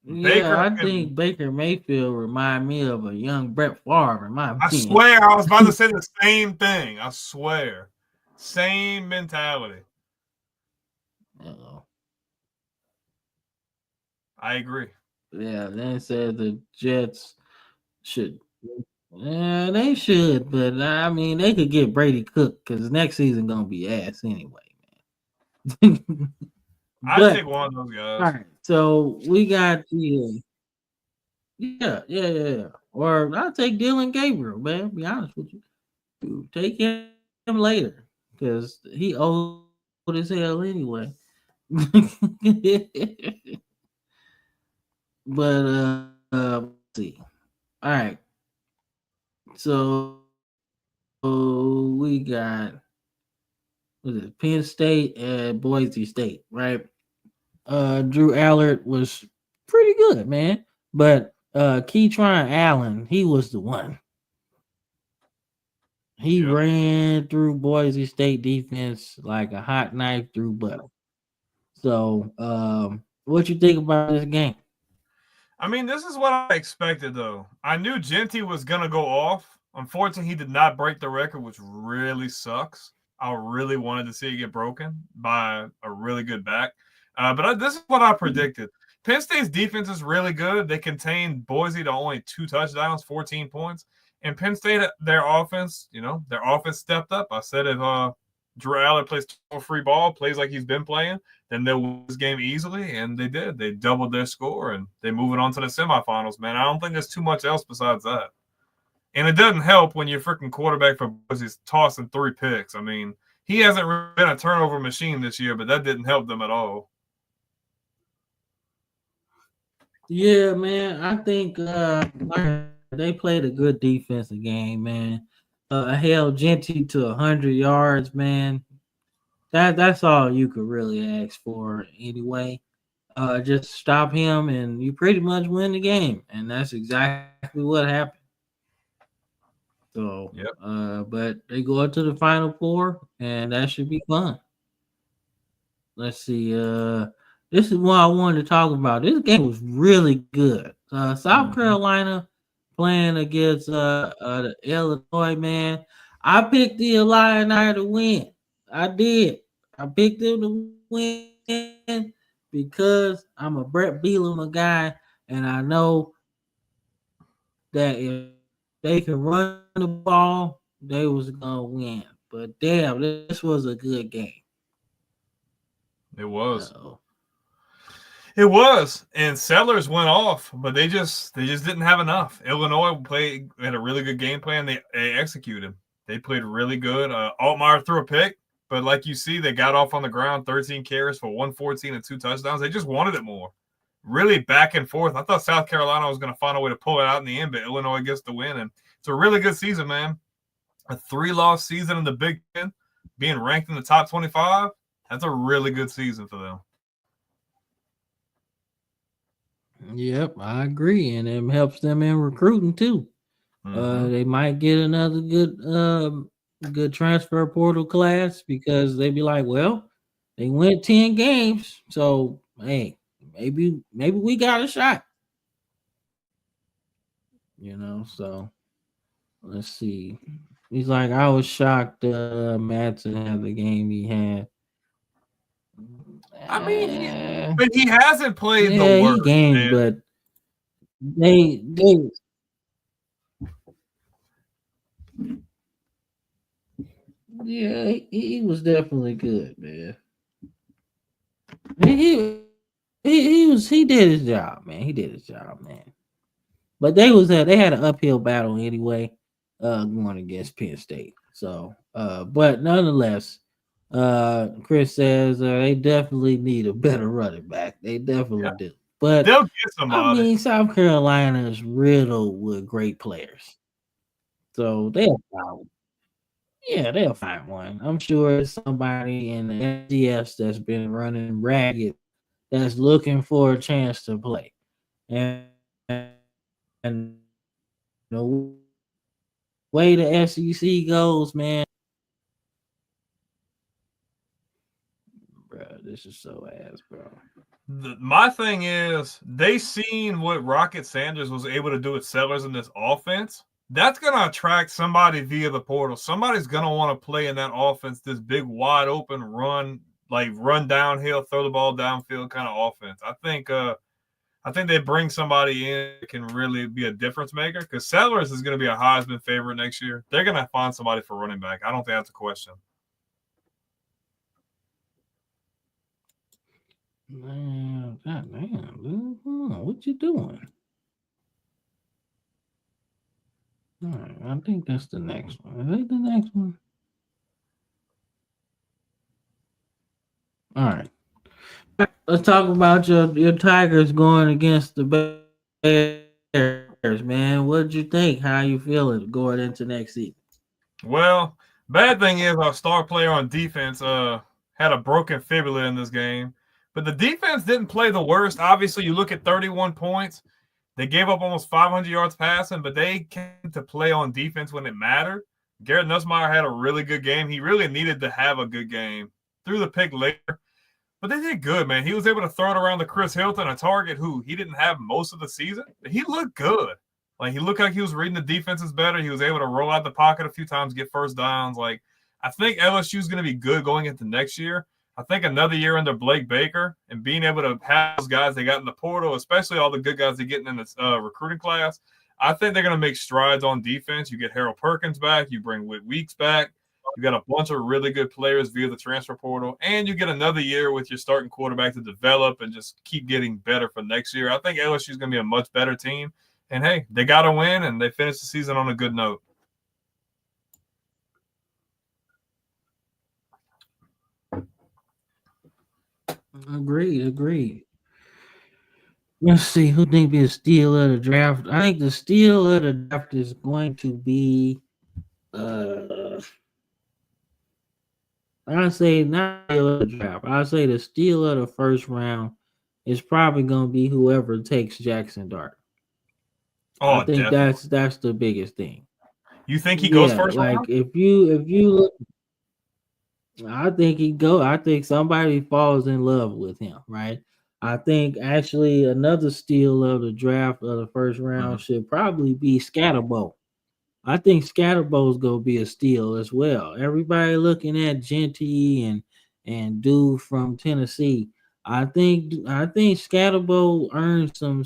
Yeah, I think Baker Mayfield remind me of a young Brett Favre, in my I opinion. swear I was about to say the same thing. I swear. Same mentality. Uh-oh. I agree. Yeah, they said the Jets should. Yeah, they should, but I mean, they could get Brady Cook because next season gonna be ass anyway, man. I'd But take one of those guys. all right, so we got the yeah. Or I'll take Dylan Gabriel, man. Be honest with you, take him later because he old as hell anyway. But let's see. All right, so we got Penn State and Boise State, right? Drew Allard was pretty good, man. But Keytron Allen, he was the one. He ran through Boise State defense like a hot knife through butter. So, what you think about this game? I mean, this is what I expected, though. I knew Genty was going to go off. Unfortunately, he did not break the record, which really sucks. I really wanted to see it get broken by a really good back. But this is what I predicted. Penn State's defense is really good. They contained Boise to only 2 touchdowns, 14 points. And Penn State, their offense stepped up. I said if Drew Allard plays free ball, plays like he's been playing, then they'll win this game easily, and they did. They doubled their score, and they move it on to the semifinals, man. I don't think there's too much else besides that. And it doesn't help when your freaking quarterback for Boise's tossing 3 picks. I mean, he hasn't really been a turnover machine this year, but that didn't help them at all. Yeah, man. I think they played a good defensive game, man. Held Genty to 100 yards, man. That's all you could really ask for anyway. Just stop him and you pretty much win the game. And that's exactly what happened. So but they go up to the Final Four and that should be fun. Let's see. This is what I wanted to talk about. This game was really good. South Carolina playing against the Illinois, man. I picked the Illini to win. I did. I picked them to win because I'm a Brett Bielema guy, and I know that if they can run the ball, they was gonna win. But damn, this was a good game. It was. It was, and Sellers went off, but they just didn't have enough. Illinois had a really good game plan. They executed. They played really good. Altmaier threw a pick, but like you see, they got off on the ground, 13 carries for 114 and 2 touchdowns. They just wanted it more. Really back and forth. I thought South Carolina was going to find a way to pull it out in the end, but Illinois gets the win, and it's a really good season, man. A 3-loss season in the Big Ten, being ranked in the top 25. That's a really good season for them. Yep, I agree, and it helps them in recruiting too. They might get another good transfer portal class because they be like, well, they went 10 games, so hey, maybe we got a shot. So let's see. He's like, I was shocked Madsen had the game he had. I mean, but he hasn't played the worst. Games, but they he was definitely good, man. He did his job, man. He did his job, man. But they had an uphill battle anyway, going against Penn State. So, but nonetheless, Chris says they definitely need a better running back. They definitely do. But they'll get somebody. I mean, South Carolina is riddled with great players, so they'll find one. I'm sure it's somebody in the FCS that's been running ragged that's looking for a chance to play, and the way the SEC goes, man. Bro, This is so ass, bro. My thing is, they seen what Rocket Sanders was able to do with Sellers in this offense. That's going to attract somebody via the portal. Somebody's going to want to play in that offense, this big, wide open run, like run downhill, throw the ball downfield kind of offense. I think they bring somebody in that can really be a difference maker because Sellers is going to be a Heisman favorite next year. They're going to find somebody for running back. I don't think that's a question. Man, goddamn, dude. What you doing? All right, I think that's the next one. Is that the next one? All right. Let's talk about your Tigers going against the Bears, man. What did you think? How you feeling going into next season? Well, bad thing is our star player on defense had a broken fibula in this game. But the defense didn't play the worst. Obviously, you look at 31 points. They gave up almost 500 yards passing, but they came to play on defense when it mattered. Garrett Nussmeier had a really good game. He really needed to have a good game. Threw the pick later. But they did good, man. He was able to throw it around to Chris Hilton, a target who he didn't have most of the season. But he looked good. Like, he looked like he was reading the defenses better. He was able to roll out the pocket a few times, get first downs. Like, I think LSU is going to be good going into next year. I think another year under Blake Baker and being able to have those guys they got in the portal, especially all the good guys they're getting in this recruiting class, I think they're going to make strides on defense. You get Harold Perkins back. You bring Whit Weeks back. You got a bunch of really good players via the transfer portal. And you get another year with your starting quarterback to develop and just keep getting better for next year. I think LSU is going to be a much better team. And, hey, they got to win, and they finished the season on a good note. Agreed. Let's see who think be a steal of the draft. I think the steal of the draft is going to be I say not steal of the draft. I say the steal of the first round is probably going to be whoever takes Jackson Dart. Oh, I think definitely. that's the biggest thing. You think he goes first like round? if you look, I think he go. I think somebody falls in love with him, right? I think actually another steal of the draft of the first round should probably be Scatterbo. I think Scatterbo's gonna be a steal as well. Everybody looking at Genty and dude from Tennessee. I think Scatterbo earned some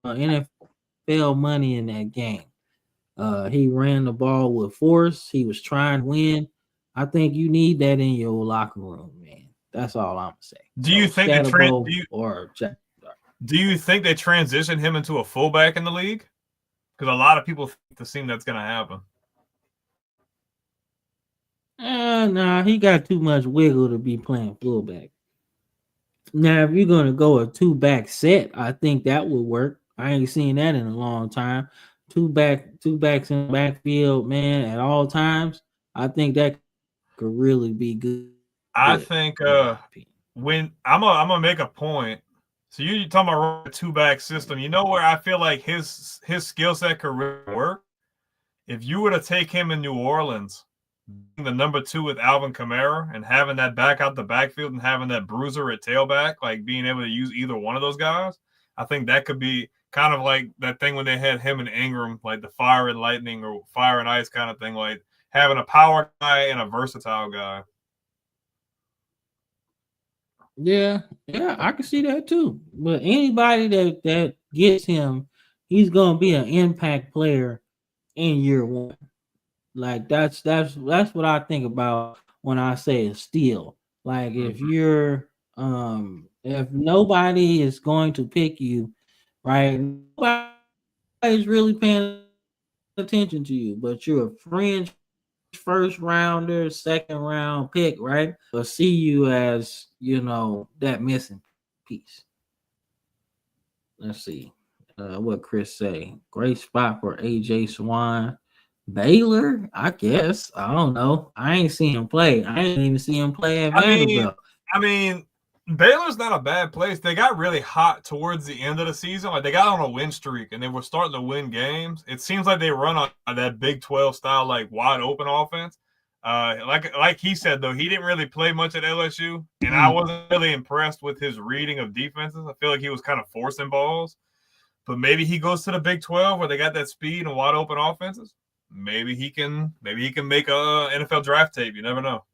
NFL money in that game. He ran the ball with force. He was trying to win. I think you need that in your locker room, man. That's all I'm gonna say. Do you think do you think they transition him into a fullback in the league? Because a lot of people think the scene that's going to happen. Nah, he got too much wiggle to be playing fullback. Now, if you're going to go a two-back set, I think that would work. I ain't seen that in a long time. Two backs in the backfield, man, at all times. I think that could really be good. I think when I'm gonna make a point. So you're talking about a two-back system. You know where I feel like his skill set could really work? If you were to take him in New Orleans, being the number 2 with Alvin Kamara and having that back out the backfield and having that bruiser at tailback, like being able to use either one of those guys, I think that could be kind of like that thing when they had him and Ingram, like the fire and lightning or fire and ice kind of thing, like having a power guy and a versatile guy. Yeah, I can see that too. But anybody that gets him, he's gonna be an impact player in year one. Like that's what I think about when I say a steal. Like if you're if nobody is going to pick you, right? Nobody's really paying attention to you, but you're a fringe first rounder, second round pick, right? Or see you as, that missing piece. Let's see. What Chris say. Great spot for AJ Swan. Baylor, I guess. I don't know. I ain't seen him play. I ain't even see him play at Vanderbilt. I mean, Baylor's not a bad place. They got really hot towards the end of the season. Like, they got on a win streak, and they were starting to win games. It seems like they run on that Big 12 style, like, wide open offense. Like he said though, he didn't really play much at LSU, and I wasn't really impressed with his reading of defenses. I feel like he was kind of forcing balls. But maybe he goes to the Big 12 where they got that speed and wide open offenses. Maybe he can make a NFL draft tape. You never know.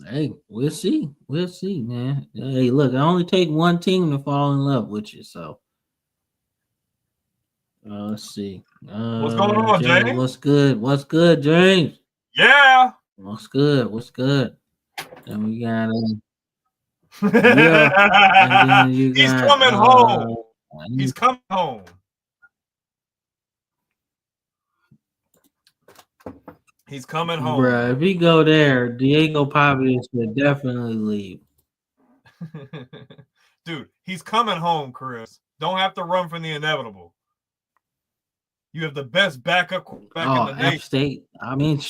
Hey, we'll see. We'll see, man. Hey, look, I only take one team to fall in love with you, so let's see. What's going on, James? What's good? What's good, James? Yeah. What's good? What's good? And we got yeah. And then you He's got, coming home. He's coming home. He's coming home. Bruh, if he go there, Diego Pavia should definitely leave. Dude, he's coming home, Chris. Don't have to run from the inevitable. You have the best backup quarterback in the nation. App State. I mean,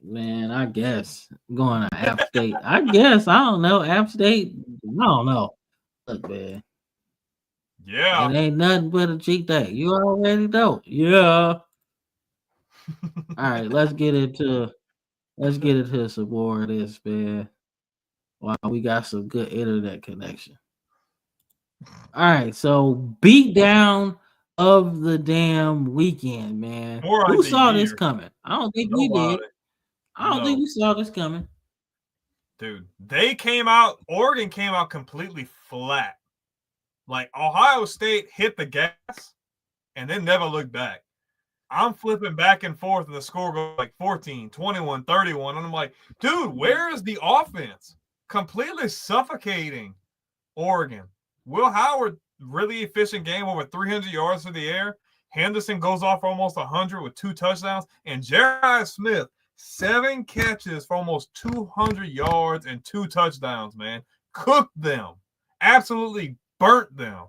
man, I guess going to App State. I guess I don't know. App State. I don't know. Look, man. Yeah. It ain't nothing but a cheat day. You already know. Yeah. All right, let's get into some more of this, man. Wow, we got some good internet connection. All right, so beat down of the damn weekend, man. Who saw this coming? I don't think we did. I don't think we saw this coming. Dude, Oregon came out completely flat. Like Ohio State hit the gas and then never looked back. I'm flipping back and forth and the score goes like 14, 21, 31. And I'm like, dude, where is the offense? Completely suffocating Oregon. Will Howard, really efficient game, over 300 yards through the air. Henderson goes off for almost 100 with 2 touchdowns. And Jarius Smith, 7 catches for almost 200 yards and 2 touchdowns, man. Cooked them. Absolutely burnt them.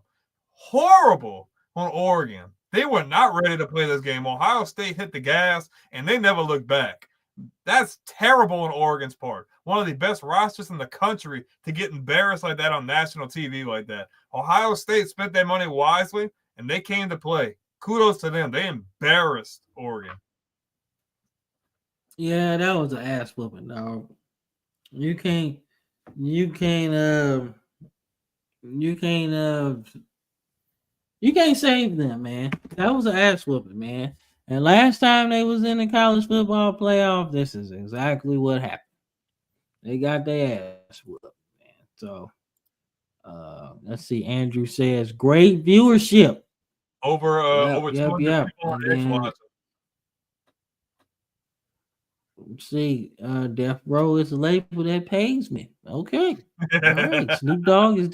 Horrible on Oregon. They were not ready to play this game. Ohio State hit the gas, and they never looked back. That's terrible on Oregon's part. One of the best rosters in the country to get embarrassed like that on national TV like that. Ohio State spent their money wisely, and they came to play. Kudos to them. They embarrassed Oregon. Yeah, that was an ass whooping, dog. You can't save them, man. That was an ass whooping, man. And last time they was in the college football playoff, this is exactly what happened. They got their ass whooped, man. So let's see. Andrew says great viewership. Over 200 people on Xbox. See, Death Row is a label that pays me. Okay. All right. Snoop Dogg is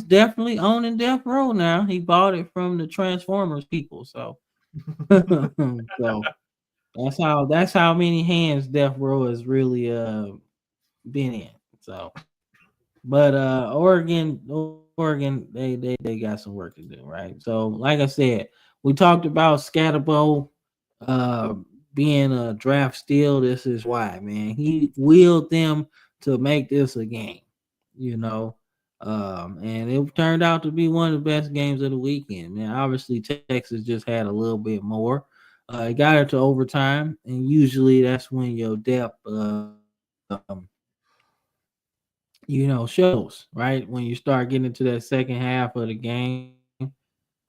definitely owning Death Row now. He bought it from the Transformers people. So so that's how many hands Death Row has really been in. So but Oregon, they got some work to do, right? So like I said, we talked about Scatterbo being a draft steal. This is why, man. He willed them to make this a game, you know. And it turned out to be one of the best games of the weekend, man. Obviously, Texas just had a little bit more. It got it to overtime, and usually that's when your depth shows, right? When you start getting into that second half of the game.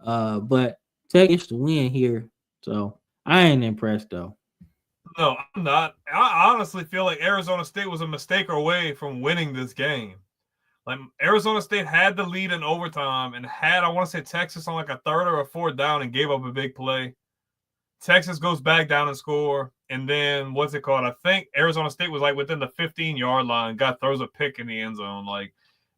But Texas to win here. So I ain't impressed though. No, I'm not. I honestly feel like Arizona State was a mistake away from winning this game. Like Arizona State had the lead in overtime and had, I want to say, Texas on like a 3rd or a 4th down and gave up a big play. Texas goes back down and score. And then what's it called? I think Arizona State was like within the 15-yard line, throws a pick in the end zone. Like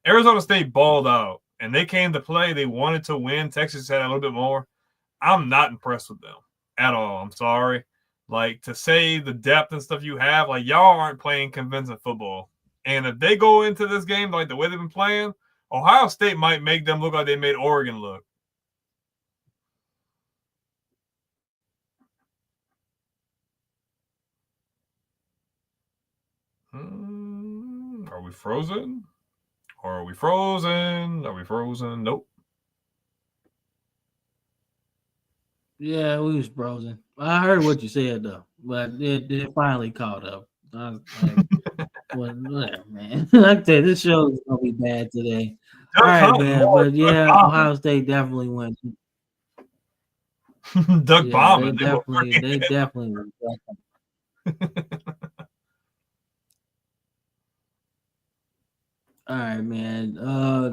Arizona State balled out and they came to play. They wanted to win. Texas had a little bit more. I'm not impressed with them at all. I'm sorry. Like, to say the depth and stuff you have, like, y'all aren't playing convincing football. And if they go into this game like the way they've been playing, Ohio State might make them look like they made Oregon look. Are we frozen? Are we frozen? Are we frozen? Nope. Yeah, we was frozen. I heard what you said though, but it finally caught up. I was like, well, whatever, man. Like I said, this show is gonna be bad today. All Duck right, Hunt man. more But Duck yeah, bombing. Ohio State definitely went. Duck Yeah, bombing. They were bringing they it. definitely went. All right, man.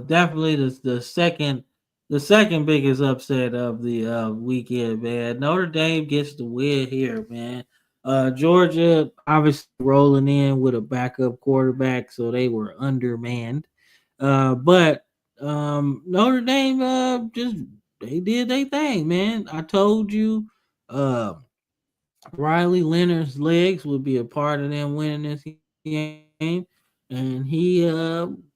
Definitely the second biggest upset of the weekend, man. Notre Dame gets the win here, man. Georgia obviously rolling in with a backup quarterback, so they were undermanned. But Notre Dame just they did their thing, man. I told you, uh, Riley Leonard's legs would be a part of them winning this game, and he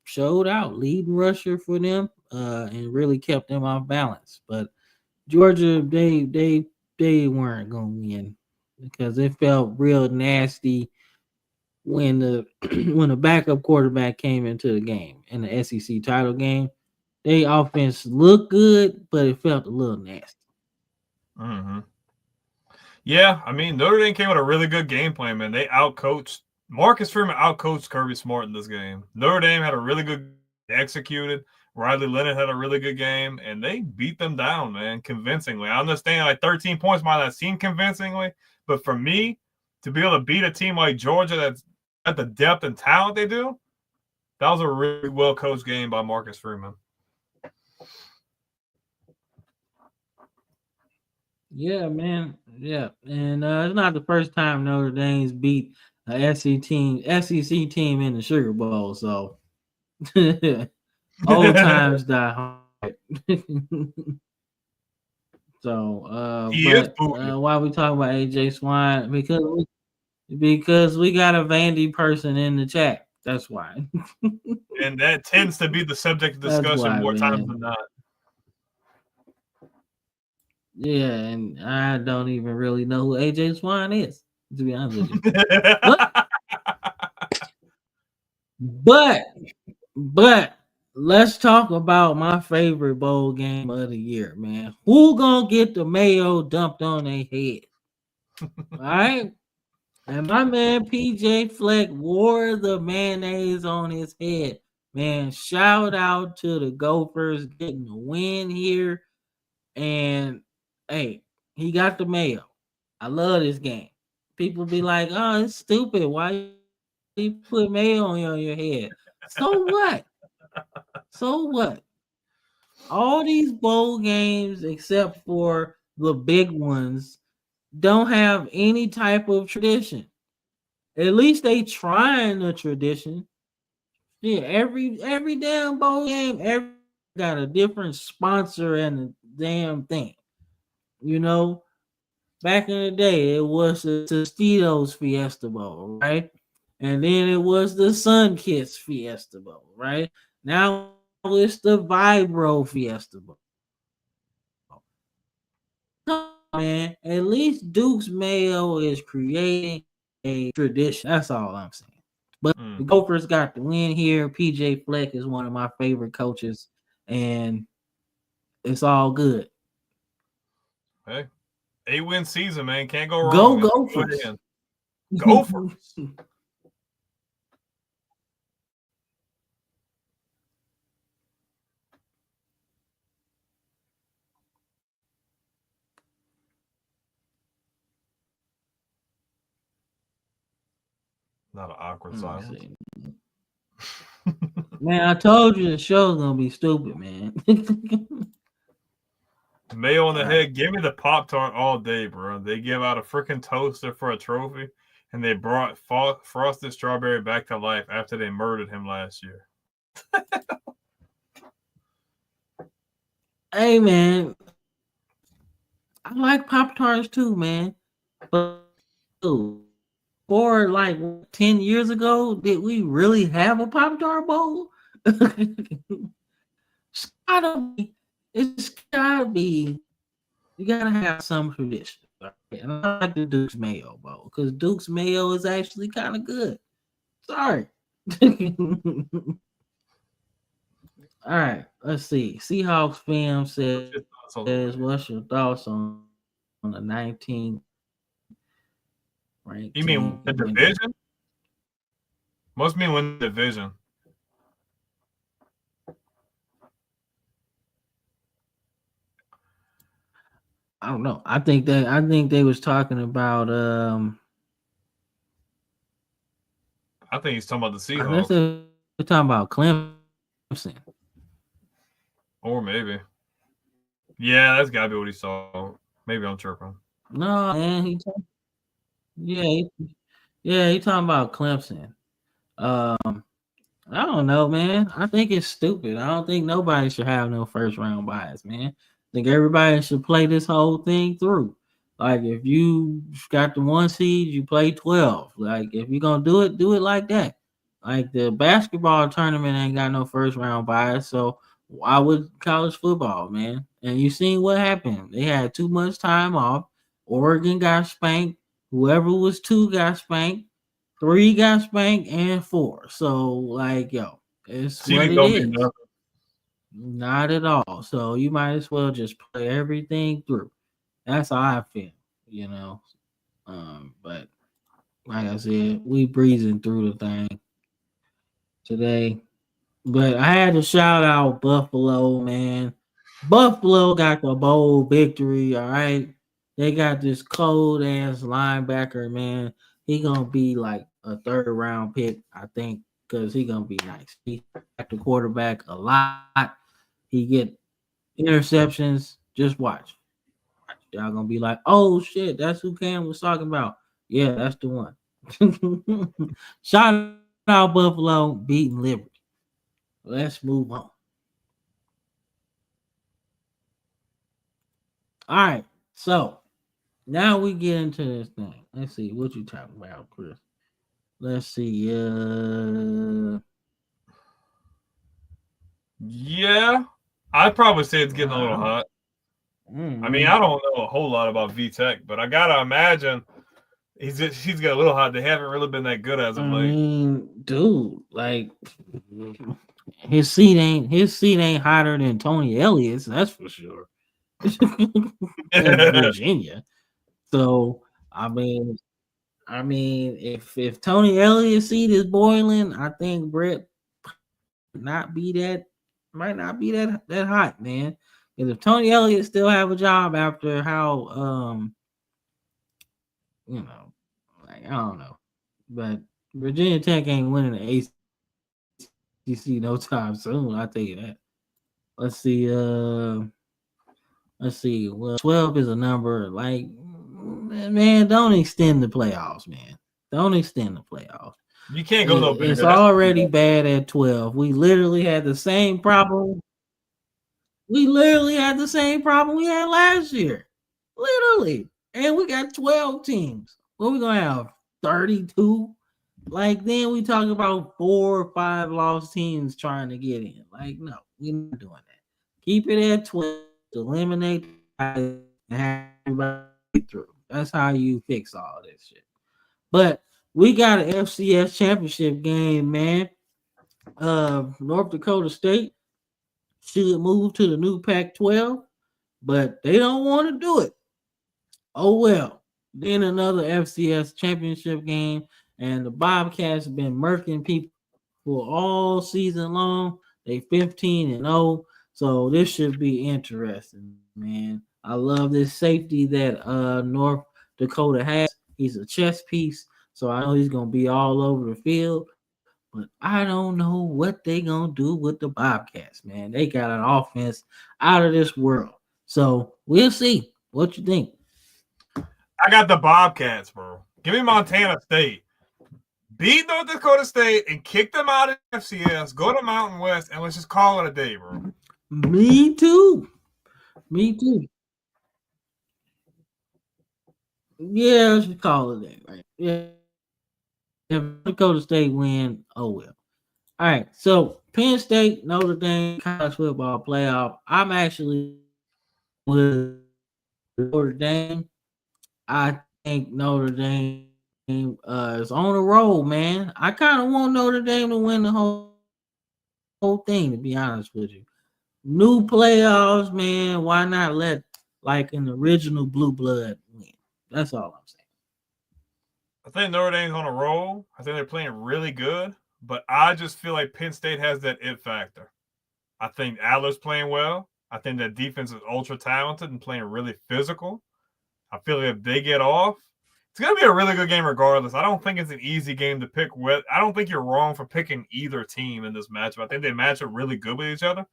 showed out, leading rusher for them, and really kept them off balance. But Georgia, they weren't gonna win because it felt real nasty when the when the backup quarterback came into the game in the SEC title game. They offense looked good, but it felt a little nasty. Mm-hmm. Yeah, I mean, Notre Dame came with a really good game plan, man. They outcoached Marcus Freeman outcoached Kirby Smart in this game. Notre Dame had a really good executed. Riley Leonard had a really good game, and they beat them down, man, convincingly. I understand like 13 points might not seem convincingly, but for me, to be able to beat a team like Georgia that's at the depth and talent they do, that was a really well coached game by Marcus Freeman. Yeah, man. Yeah, and it's not the first time Notre Dame's beat a SEC team in the Sugar Bowl. So old times die hard. So, He is but booty. why we talking about AJ Swine? Because we got a Vandy person in the chat. That's why. And that tends to be the subject of That's discussion why, more times man. than not. Yeah, and I don't even really know who AJ Swine is, to be honest with you. But But let's talk about my favorite bowl game of the year, man. Who gonna get the mayo dumped on their head? All right. And my man PJ Fleck wore the mayonnaise on his head. Man, shout out to the Gophers getting the win here. And hey, he got the mayo. I love this game. People be like, oh, it's stupid. Why you put mayo on your head? So what? So what? All these bowl games, except for the big ones, don't have any type of tradition. At least they trying a tradition. Yeah, every damn bowl game, every got a different sponsor and a damn thing. You know, back in the day, it was the Tostitos Fiesta Bowl, right? And then it was the Sun Kiss Fiesta Bowl, right? Now it's the Vibro Fiesta Bowl. Man, at least Duke's Mayo is creating a tradition. That's all I'm saying. But the Gophers got the win here. PJ Fleck is one of my favorite coaches, and it's all good. Hey, 8-win season, man. Can't go wrong. Go That's Gophers. Gophers. Not an awkward silence. Man, I told you the show's gonna be stupid, man. Mayo on the head. Give me the Pop-Tart all day, bro. They give out a freaking toaster for a trophy, and they brought Frosted Strawberry back to life after they murdered him last year. Hey, man. I like Pop-Tarts too, man. But for like 10 years ago, did we really have a Pop-Tart bowl? It's gotta be. You gotta have some tradition. And I like the Duke's Mayo Bowl because Duke's Mayo is actually kind of good. Sorry. All right, let's see. Seahawks fam says, "What's your thoughts on on the 19th ranked You mean team. the division? Must mean win the division. I don't know. I think they was talking about I think he's talking about the unless Seahawks. they're talking about Clemson. Or maybe. Yeah, that's gotta be what he saw. Maybe I'm tripping. No, man, he talking about Clemson. I don't know, man. I think it's stupid. I don't think nobody should have no first round bias, man. I think everybody should play this whole thing through. Like if you got the 1 seed, you play 12. Like if you're gonna do it like that. Like the basketball tournament ain't got no first round bias, so why would college football, man? And you seen what happened. They had too much time off. Oregon got spanked. Whoever was 2 got spanked. 3 got spanked and 4. So like it's what CD it don't be is. nothing. Not at all. So you might as well just play everything through. That's how I feel. But like I said, we breezing through the thing today. But I had to shout out Buffalo, man. Buffalo got the bold victory. All right, they got this cold ass linebacker, man. He gonna be like a 3rd round pick, I think, because he gonna be nice. He got the quarterback a lot. He get interceptions. Just watch. Y'all gonna be like, oh shit, that's who Cam was talking about. Yeah, that's the one. Shout out Buffalo beating Liberty. Let's move on. All right, so now we get into this thing. Let's see what you talking about, Chris. Let's see. Yeah, I'd probably say it's getting a little hot. I mean, I don't know a whole lot about VTech, but I gotta imagine he's got a little hot. They haven't really been that good as of late. I mean, dude, like his seat ain't hotter than Tony Elliott's, that's for sure. In Virginia. So I mean, if Tony Elliott's seat is boiling, I think Brett might not be that hot, man. Because if Tony Elliott still have a job after how like I don't know. But Virginia Tech ain't winning the ACC no time soon, I'll tell you that. Let's see. Well, 12 is a number. Like, man, don't extend the playoffs, man. Don't extend the playoffs. You can't go no bigger. It's already bad at 12. We literally had the same problem. We had last year. Literally. And we got 12 teams. What we gonna have? 32? Like then we talk about 4 or 5 lost teams trying to get in. Like, no, we're not doing that. Keep it at 12, eliminate and have everybody through. That's how you fix all this shit. But we got an FCS championship game, man. North Dakota State should move to the new Pac-12, but they don't want to do it. Oh well. Then another FCS championship game, and the Bobcats have been murking people all season long. They 15-0, so this should be interesting, man. I love this safety that North Dakota has. He's a chess piece, so I know he's gonna be all over the field. But I don't know what they gonna do with the Bobcats, man. They got an offense out of this world. So we'll see. What you think? I got the Bobcats, bro. Give me Montana State. Beat North Dakota State and kick them out of FCS. Go to Mountain West and let's just call it a day, bro. Me too. Yeah, let's just call it a day, right? Yeah. If North Dakota State win, oh well. All right, so Penn State, Notre Dame, college football playoff. I'm actually with Notre Dame. I think Notre Dame is on a roll, man. I kind of want Notre Dame to win the whole thing, to be honest with you. New playoffs, man. Why not let like an original blue blood win. That's all I'm saying. I think Notre Dame's on a roll. I think they're playing really good, but I just feel like Penn State has that it factor. I think Adler's playing well. I think that defense is ultra talented and playing really physical. I feel like if they get off, it's going to be a really good game regardless. I don't think it's an easy game to pick with. I don't think you're wrong for picking either team in this matchup. I think they match up really good with each other.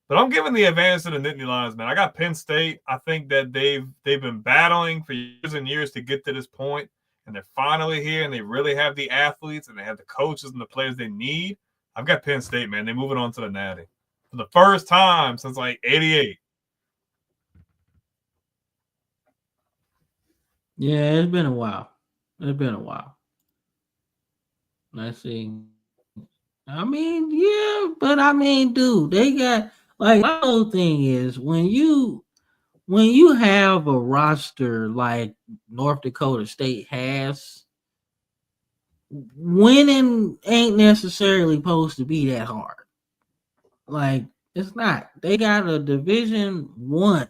But I'm giving the advantage to the Nittany Lions, man. I got Penn State. I think that they've been battling for years and years to get to this point, and they're finally here, and they really have the athletes, and they have the coaches and the players they need. I've got Penn State, man. They're moving on to the Natty for the first time since like '88. Yeah, it's been a while. Let's see. I mean, yeah, but I mean, dude, they got like my whole thing is when you have a roster like North Dakota State has, winning ain't necessarily supposed to be that hard. Like it's not. They got a Division One,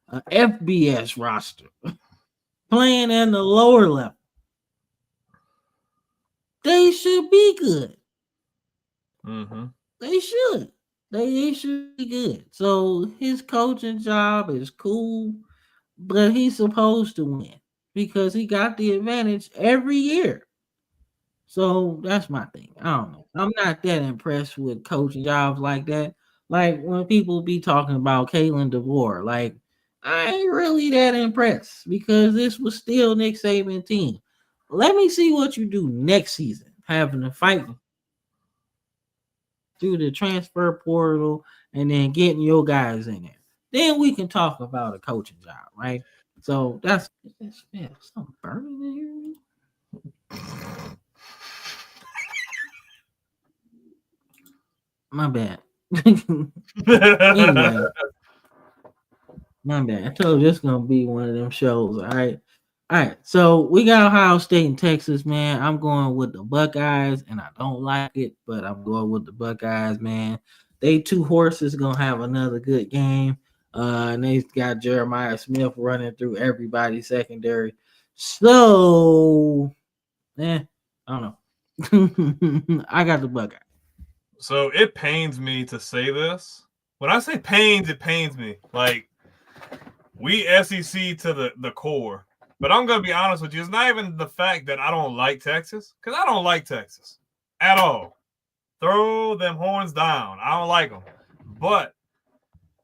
a FBS roster playing in the lower level. They should be good. Mm-hmm. They should. They should be good. So his coaching job is cool, but he's supposed to win because he got the advantage every year. So that's my thing. I don't know. I'm not that impressed with coaching jobs like that. Like when people be talking about Kalen DeVore, like I ain't really that impressed because this was still Nick Saban's team. Let me see what you do next season, having to fight through the transfer portal and then getting your guys in there. Then we can talk about a coaching job, right? So that's something burning in here. My bad. Anyway, my bad. I told you it's gonna be one of them shows. All right. So we got Ohio State and Texas, man. I'm going with the Buckeyes, and I don't like it, but I'm going with the Buckeyes, man. They two horses gonna have another good game. And they got Jeremiah Smith running through everybody's secondary. So, I don't know. I got the Buckeyes. So it pains me to say this. When I say pains, it pains me. Like we SEC to the core. But I'm going to be honest with you. It's not even the fact that I don't like Texas, because I don't like Texas at all. Throw them horns down. I don't like them. But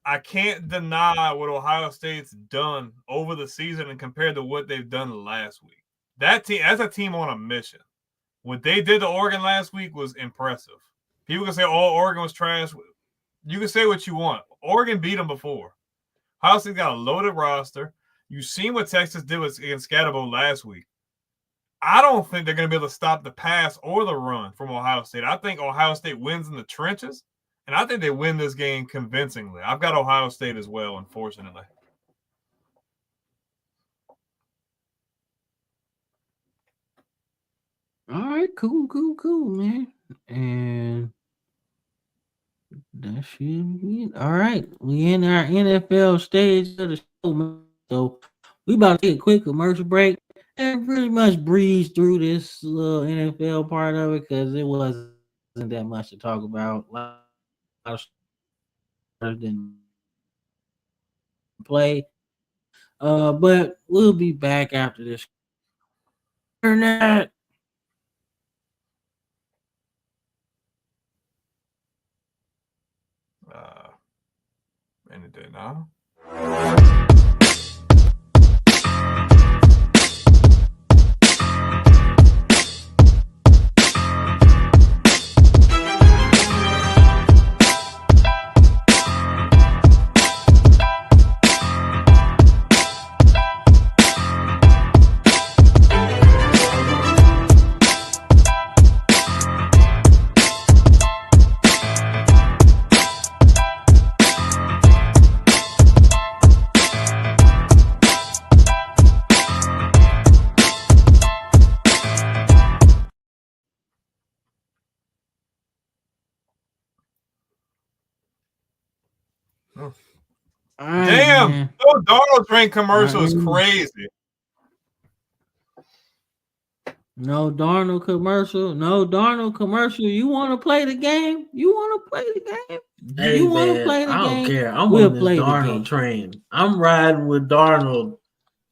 I can't deny what Ohio State's done over the season and compared to what they've done last week. That team, that's a team on a mission. What they did to Oregon last week was impressive. People can say, oh, Oregon was trash. You can say what you want. Oregon beat them before. Ohio State's got a loaded roster. You've seen what Texas did against Scatterbo last week. I don't think they're going to be able to stop the pass or the run from Ohio State. I think Ohio State wins in the trenches, and I think they win this game convincingly. I've got Ohio State as well, unfortunately. All right, cool, man. And that should be it. All right, we in our NFL stage of the show, so we about to take a quick commercial break and pretty much breeze through this little NFL part of it because it wasn't that much to talk about. Than play, but we'll be back after this. Internet. Any day now. All right, Damn, man. no Donald drink commercial is All right. crazy. No Darnold commercial. No Darnold commercial. You want to play the game? You want to play the game? Hey, You want to man, play the I don't game? care. I'm We'll on this play the Darnold game. train. I'm riding with Darnold.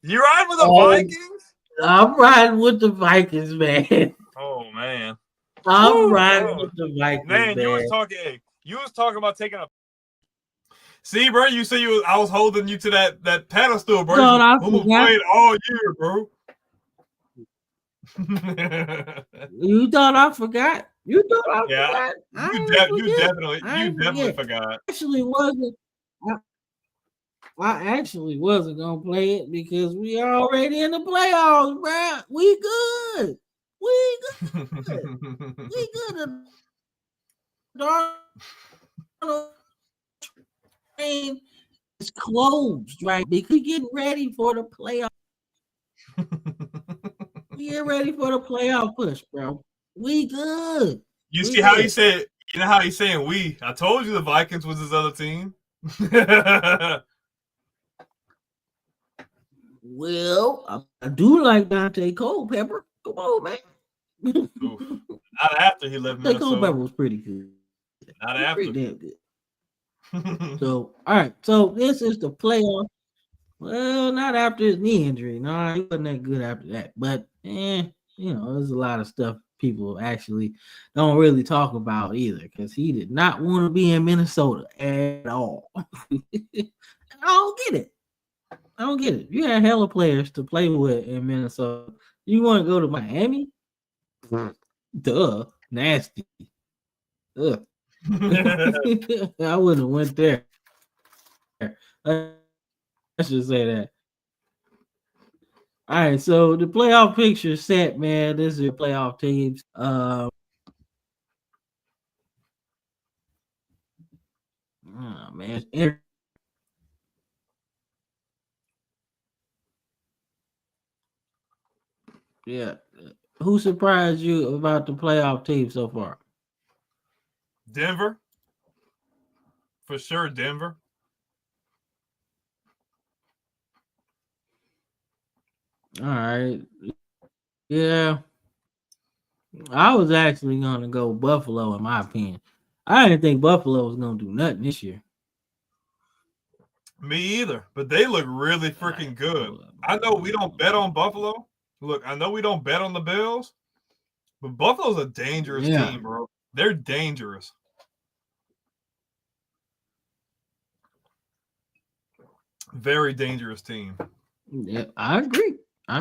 You riding with the Oh. Vikings? I'm riding with the Vikings, man. Oh man. I'm Woo, riding bro. with the Vikings, Man, you was talking about taking a. See, bro, you said I was holding you to that pedestal, bro. Thought I I'm gonna forgot. play it all year, bro. You thought I forgot? You thought I Yeah, forgot? you definitely forgot. Actually wasn't. I actually wasn't gonna play it because we already in the playoffs, bro. We good. We good. We good. Darnold train is closed, right? Because we getting ready for the playoff. We get ready for the playoff push, bro. We good. You We see how good. he said? You know how he's saying we? I told you the Vikings was his other team. Well, I do like Dante Culpepper. Come on, man. Oof. Not after he left Dante Culpepper Minnesota. was pretty good. Not He was after. pretty damn good. So, all right. So this is the playoff. Well, not after his knee injury. No, he wasn't that good after that. But there's a lot of stuff people actually don't really talk about either because he did not want to be in Minnesota at all. I don't get it. I don't get it. You had hella players to play with in Minnesota. You want to go to Miami? Duh, nasty. Ugh. I wouldn't have went there. I should say that. All right, so the playoff picture set, man. This is your playoff teams. Oh man, yeah. Who surprised you about the playoff team so far? Denver, for sure. Denver. All right. Yeah. I was actually gonna go Buffalo in my opinion. I didn't think Buffalo was gonna do nothing this year. Me either, but they look really freaking good. I know we don't bet on Buffalo. Look, I know we don't bet on the Bills, but Buffalo's a dangerous team, bro. They're dangerous. Very dangerous team. Yeah, I agree. All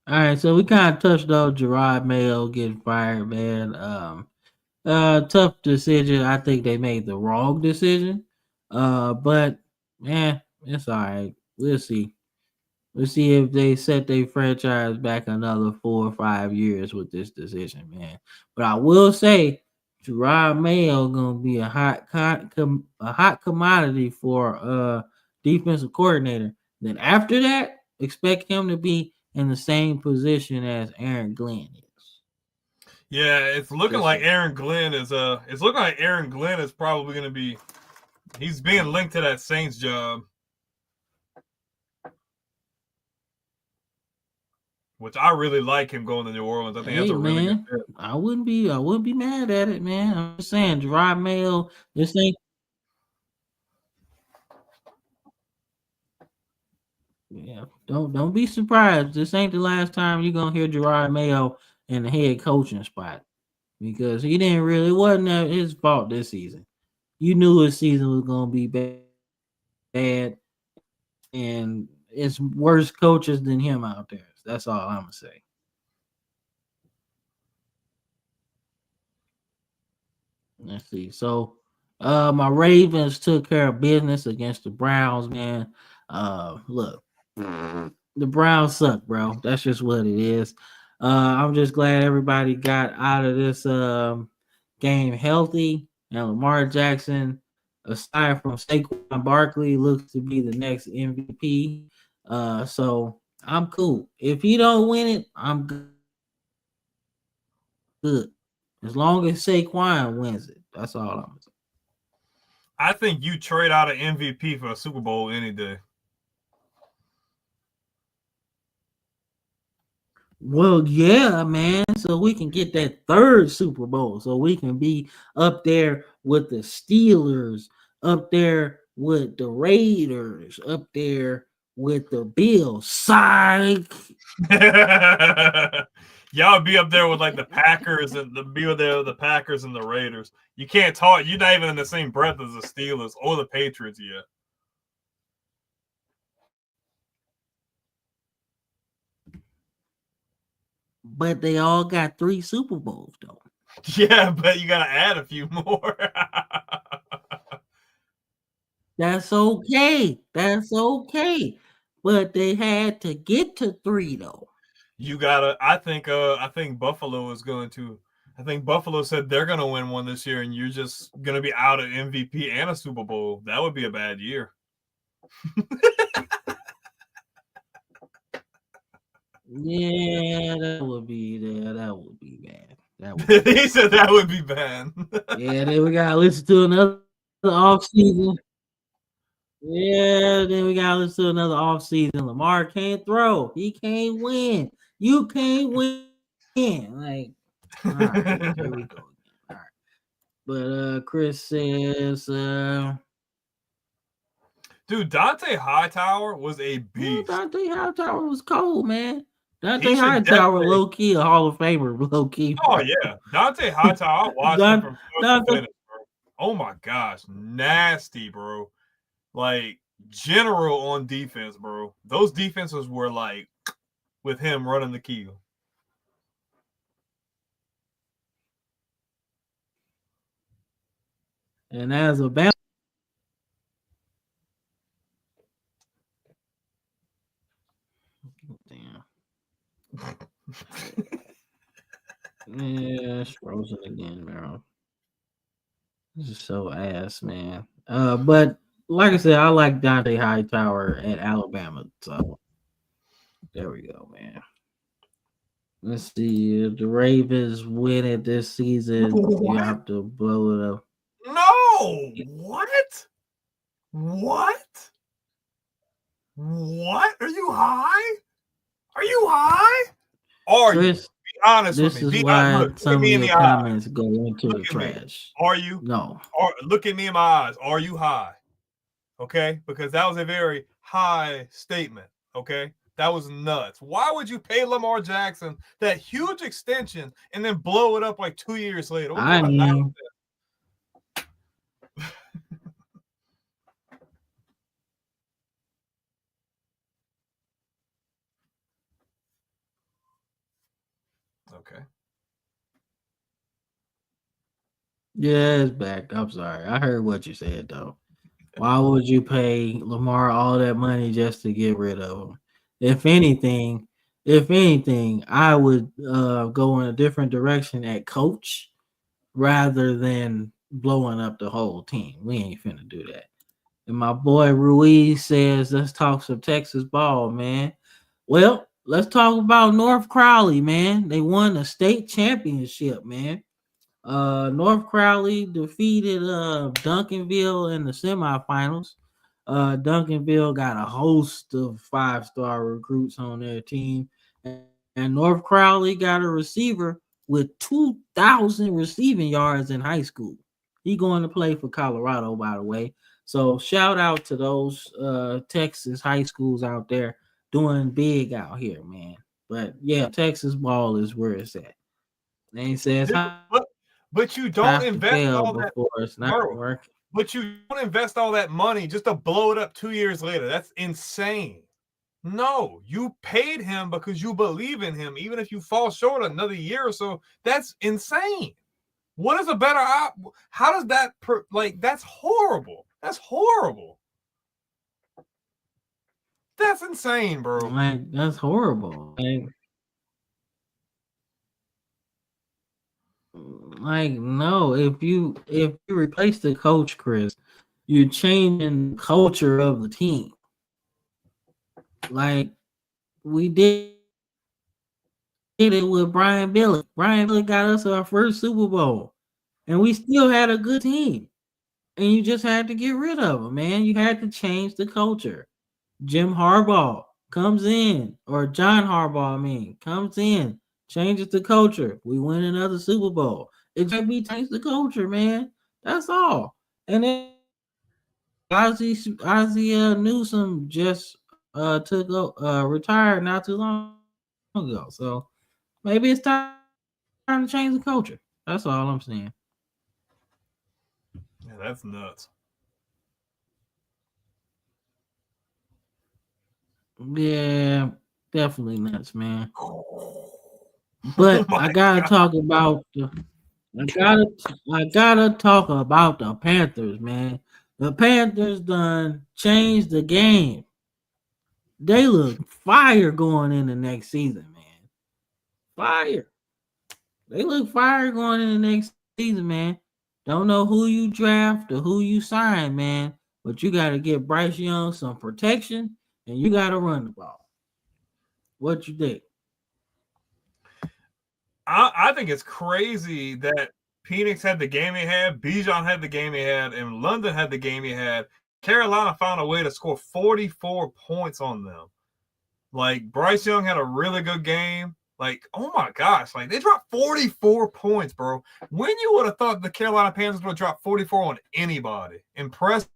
right, so we kind of touched on Gerard Mayo getting fired, man. Tough decision. I think they made the wrong decision. But it's all right. We'll see. We'll see if they set their franchise back another 4 or 5 years with this decision, man. But I will say, Gerard Mayo gonna be a hot commodity for defensive coordinator. Then after that, expect him to be in the same position as Aaron Glenn is. Yeah, it's looking like Aaron Glenn is probably gonna be. He's being linked to that Saints job, which I really like him going to New Orleans. I think that's a really good fit. I wouldn't be mad at it, man. I'm just saying, Gerard Mayo, this ain't. Yeah, don't be surprised. This ain't the last time you're gonna hear Gerard Mayo in the head coaching spot because he didn't really. It wasn't his fault this season. You knew his season was gonna be bad, and it's worse coaches than him out there. That's all I'm gonna say. Let's see. So, my Ravens took care of business against the Browns, man. Look, the Browns suck, bro. That's just what it is. I'm just glad everybody got out of this game healthy. And Lamar Jackson, aside from Saquon Barkley, looks to be the next MVP. So I'm cool. If he don't win it, I'm good. As long as Saquon wins it, that's all I'm saying. I think you trade out an MVP for a Super Bowl any day. Well, yeah, man. So we can get that third Super Bowl. So we can be up there with the Steelers, up there with the Raiders, up there with the Bills. Psych. Y'all be up there with like the Packers and the Packers and the Raiders. You can't talk. You're not even in the same breath as the Steelers or the Patriots yet. But they all got 3 Super Bowls, though. Yeah, but you gotta add a few more. That's okay. That's okay. But they had to get to 3, though. You gotta. I think Buffalo is going to. I think Buffalo said they're gonna win one this year, and you're just gonna be out of MVP and a Super Bowl. That would be a bad year. Yeah, that would be bad. That would be He said that would be bad. Yeah, then we gotta listen to another off season. Yeah, then we gotta listen to another off season. Lamar can't throw. He can't win. You can't win. Like, all right, here we go. All right. But Chris says dude, Dante Hightower was a beast. Dante Hightower was cold, man. Dante He should Hightower, definitely- low key, a Hall of Famer, low key. Oh yeah, Dante Hightower. I watched him from start to Dante- finish, bro. Oh my gosh, nasty, bro. Like general on defense, bro. Those defenses were like with him running the keel. And as a bounce. Damn. Yeah, it's frozen again, bro. This is so ass, man. But like I said, I like Dante Hightower at Alabama. So there we go, man. Let's see if the Ravens win it this season. You What? have to blow it up. No, what? What? What? Are you high? Are you high? Are you? Chris, Be honest this with me. is Be why honest. Look some at of me in your the eye. comments go into the Look at me. trash. Are you? No. Or look at me in my eyes. Are you high? Okay, because that was a very high statement. Okay, that was nuts. Why would you pay Lamar Jackson that huge extension and then blow it up like 2 years later? What I kind of mean, nonsense? Okay. yeah, it's back. I'm sorry. I heard what you said though. Why would you pay Lamar all that money just to get rid of him? If anything, I would go in a different direction at coach rather than blowing up the whole team. We ain't finna do that. And my boy Ruiz says, let's talk some Texas ball, man. Well, let's talk about North Crowley, man. They won the state championship, man. North Crowley defeated Duncanville in the semifinals. Duncanville got a host of 5-star recruits on their team, and North Crowley got a receiver with 2,000 receiving yards in high school. He going to play for Colorado, by the way. So shout out to those Texas high schools out there doing big out here, man. But yeah, Texas ball is where it's at. And he says, But you don't invest all that. before it's not Bro. working. But you don't invest all that money just to blow it up 2 years later. That's insane. No, you paid him because you believe in him, even if you fall short another year or so. That's insane. What is a better how does that that's horrible. That's horrible. That's insane, bro. Like, that's horrible. Like no, if you replace the coach, Chris, you're changing the culture of the team. Like we did did it with Brian Billick. Brian Billick got us our first Super Bowl, and we still had a good team. And you just had to get rid of them, man. You had to change the culture. Jim Harbaugh comes in, or John Harbaugh, comes in, changes the culture. We win another Super Bowl. It just be change the culture, man. That's all. And then Ozzie Newsome just retired not too long ago. So maybe it's time to change the culture. That's all I'm saying. Yeah, that's nuts. Yeah, definitely nuts, man. But I gotta talk about I gotta talk about the Panthers, man. The Panthers done changed the game. They look fire going in the next season, man. Fire. They look fire going in the next season, man. Don't know who you draft or who you sign, man. But you gotta get Bryce Young some protection and you gotta run the ball. What you think? I think it's crazy that Phoenix had the game he had, Bijan had the game he had, and London had the game he had. Carolina found a way to score 44 points on them. Like, Bryce Young had a really good game. Like, oh my gosh, like they dropped 44 points, bro. When you would have thought the Carolina Panthers would drop 44 on anybody? Impressive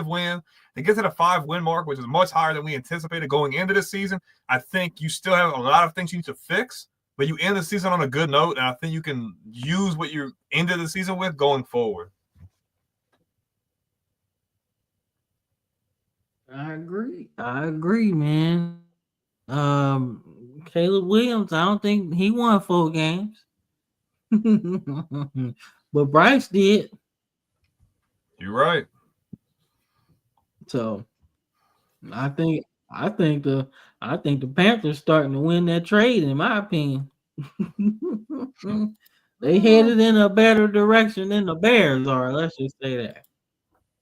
win. They get to the 5-win mark, which is much higher than we anticipated going into the season. I think you still have a lot of things you need to fix, but you end the season on a good note, and I think you can use what you ended the season with going forward. I agree, man. Caleb Williams, I don't think he won 4 games. But Bryce did. You're right. So I think the Panthers starting to win that trade, in my opinion. They headed in a better direction than the Bears are. Let's just say that.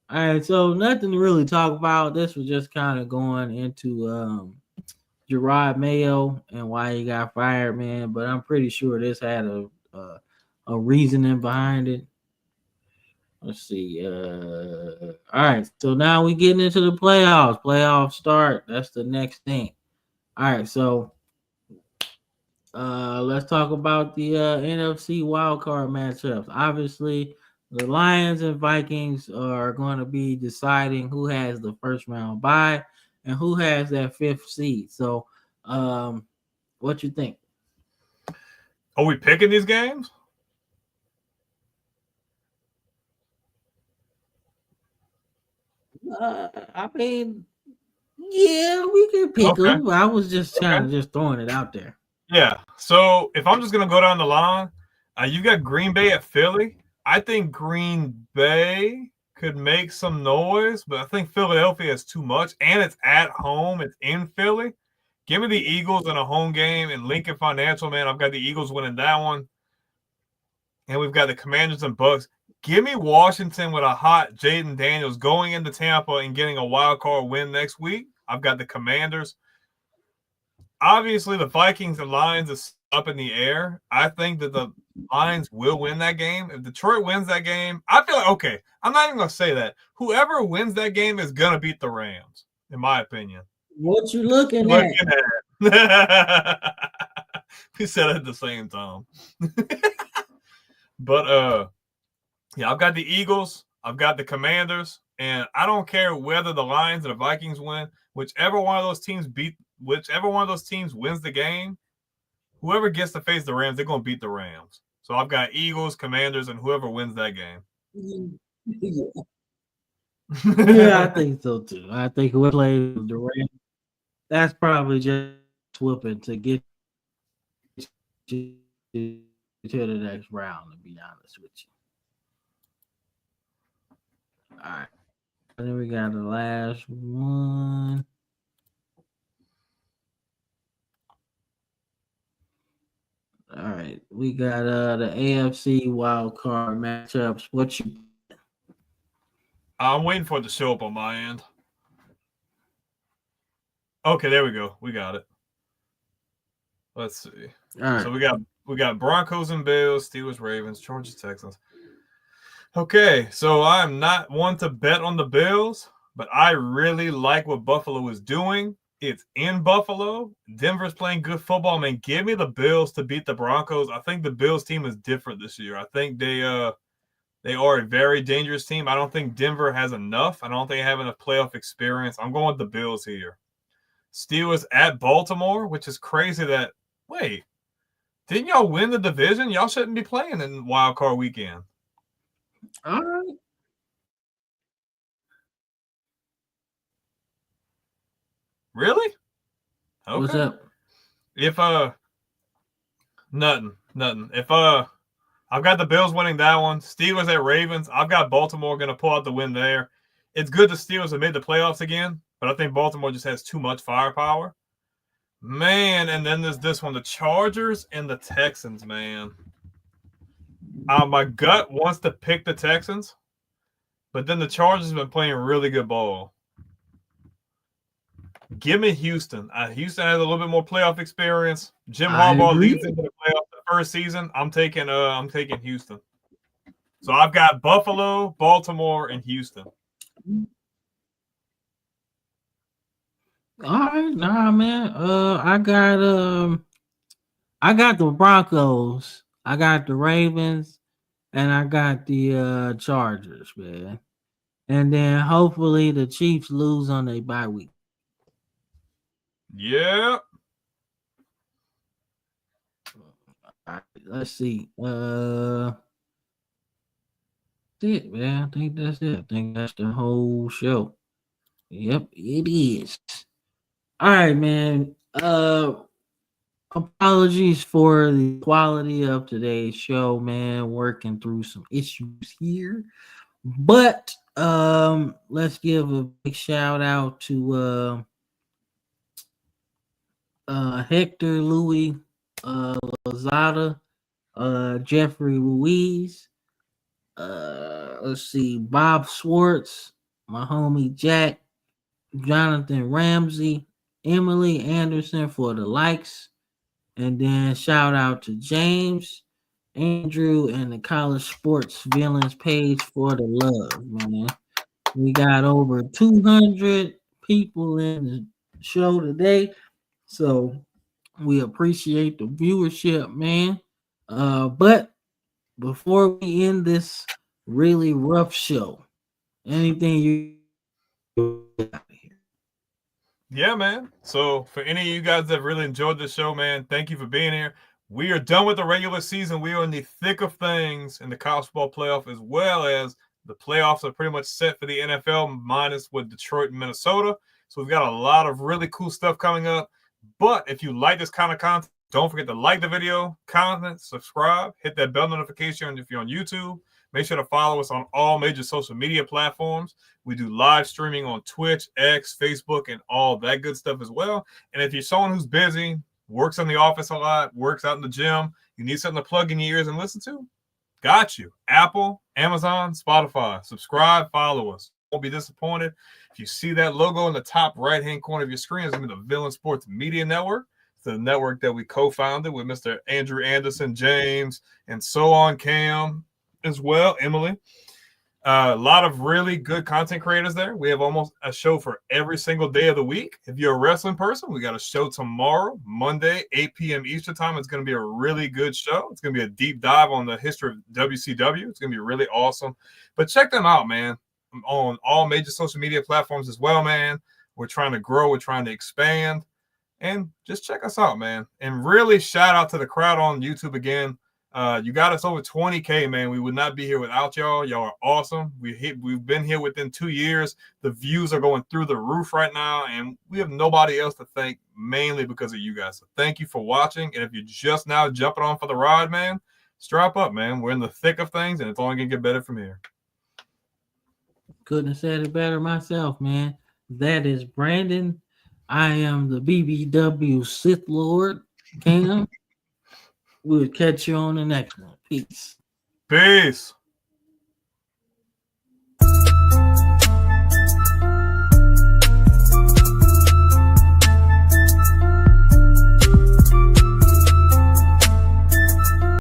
All right, so nothing to really talk about. This was just kind of going into Gerard Mayo and why he got fired, man. But I'm pretty sure this had a reasoning behind it. Let's see. All right, so now we getting into the playoffs. Playoffs start. That's the next thing. All right, so let's talk about the NFC wildcard matchups. Obviously, the Lions and Vikings are going to be deciding who has the first round bye and who has that 5th seed. So, what you think? Are we picking these games? I mean, yeah, we can pick them. I was just kind of just throwing it out there. Yeah. So if I'm just gonna go down the line, you got Green Bay at Philly. I think Green Bay could make some noise, but I think Philadelphia is too much, and it's at home. It's in Philly. Give me the Eagles in a home game in Lincoln Financial, man. I've got the Eagles winning that one. And we've got the Commanders and Bucks. Give me Washington with a hot Jaden Daniels going into Tampa and getting a wild card win next week. I've got the Commanders. Obviously, the Vikings and Lions is up in the air. I think that the Lions will win that game. If Detroit wins that game, I feel like, okay, I'm not even going to say that. Whoever wins that game is going to beat the Rams, in my opinion. What you looking at? We said it at the same time. But, yeah, I've got the Eagles. I've got the Commanders. And I don't care whether the Lions or the Vikings win. Whichever one of those teams wins the game, whoever gets to face the Rams, they're going to beat the Rams. So I've got Eagles, Commanders, and whoever wins that game. Yeah, I think so too. I think whoever plays the Rams, that's probably just whooping to get you to the next round, to be honest with you. All right. And then we got the last one. All right. We got the AFC wild card matchups. What you I'm waiting for it to show up on my end. Okay, there we go. We got it. Let's see. All right. So we got Broncos and Bills, Steelers, Ravens, Chargers, Texans. Okay, so I'm not one to bet on the Bills, but I really like what Buffalo is doing. It's in Buffalo. Denver's playing good football. Man, give me the Bills to beat the Broncos. I think the Bills team is different this year. I think they are a very dangerous team. I don't think Denver has enough. I don't think they have enough playoff experience. I'm going with the Bills here. Steelers at Baltimore, which is crazy that, wait, didn't y'all win the division? Y'all shouldn't be playing in Wild Card Weekend. All right. Really? Okay. What's up? If nothing. If I've got the Bills winning that one. Steelers at Ravens. I've got Baltimore going to pull out the win there. It's good the Steelers have made the playoffs again, but I think Baltimore just has too much firepower. Man, and then there's this one, the Chargers and the Texans, man. My gut wants to pick the Texans, but then the Chargers have been playing really good ball. Give me Houston. Houston has a little bit more playoff experience. Jim Harbaugh leads into the playoffs the first season. I'm taking Houston. So I've got Buffalo, Baltimore, and Houston. All right, nah, man. I got the Broncos, I got the Ravens, and I got the Chargers, man. And then hopefully the Chiefs lose on their bye week. Yeah. All right, let's see. That's it, man. I think that's it. I think that's the whole show. Yep, it is. All right, man. Apologies for the quality of today's show, man. Working through some issues here. But let's give a big shout out to Hector Louis Lozada, Jeffrey Ruiz, let's see, Bob Swartz, my homie Jack, Jonathan Ramsey, Emily Anderson for the likes, and then shout out to James, Andrew, and the College Sports Villains page for the love, man. We got over 200 people in the show today, so we appreciate the viewership, man. But before we end this really rough show, anything you out of here? Yeah, man. So for any of you guys that really enjoyed the show, man, thank you for being here. We are done with the regular season. We are in the thick of things in the college football playoff, as well as the playoffs are pretty much set for the NFL, minus with Detroit and Minnesota. So we've got a lot of really cool stuff coming up. But if you like this kind of content, don't forget to like the video, comment, subscribe, hit that bell notification if you're on YouTube. Make sure to follow us on all major social media platforms. We do live streaming on Twitch, X, Facebook, and all that good stuff as well. And if you're someone who's busy, works in the office a lot, works out in the gym, you need something to plug in your ears and listen to, got you. Apple, Amazon, Spotify. Subscribe, follow us. Won't be disappointed. If you see that logo in the top right-hand corner of your screen, it's going to be the Villain Sports Media Network. It's the network that we co-founded with Mr. Andrew Anderson, James, and so on, Cam as well, Emily. A lot of really good content creators there. We have almost a show for every single day of the week. If you're a wrestling person, we got a show tomorrow, Monday, 8 p.m. Eastern time. It's going to be a really good show. It's going to be a deep dive on the history of WCW. It's going to be really awesome. But check them out, man, on all major social media platforms as well, man. We're trying to grow. We're trying to expand. And just check us out, man. And really shout out to the crowd on YouTube again. You got us over 20K, man. We would not be here without y'all. Y'all are awesome. We've been here within 2 years. The views are going through the roof right now, and we have nobody else to thank, mainly because of you guys. So thank you for watching. And if you're just now jumping on for the ride, man, strap up, man. We're in the thick of things, and it's only gonna get better from here. Couldn't have said it better myself, man. That is Brandon. I am the BBW Sith Lord, Cam. We'll catch you on the next one. Peace. Peace.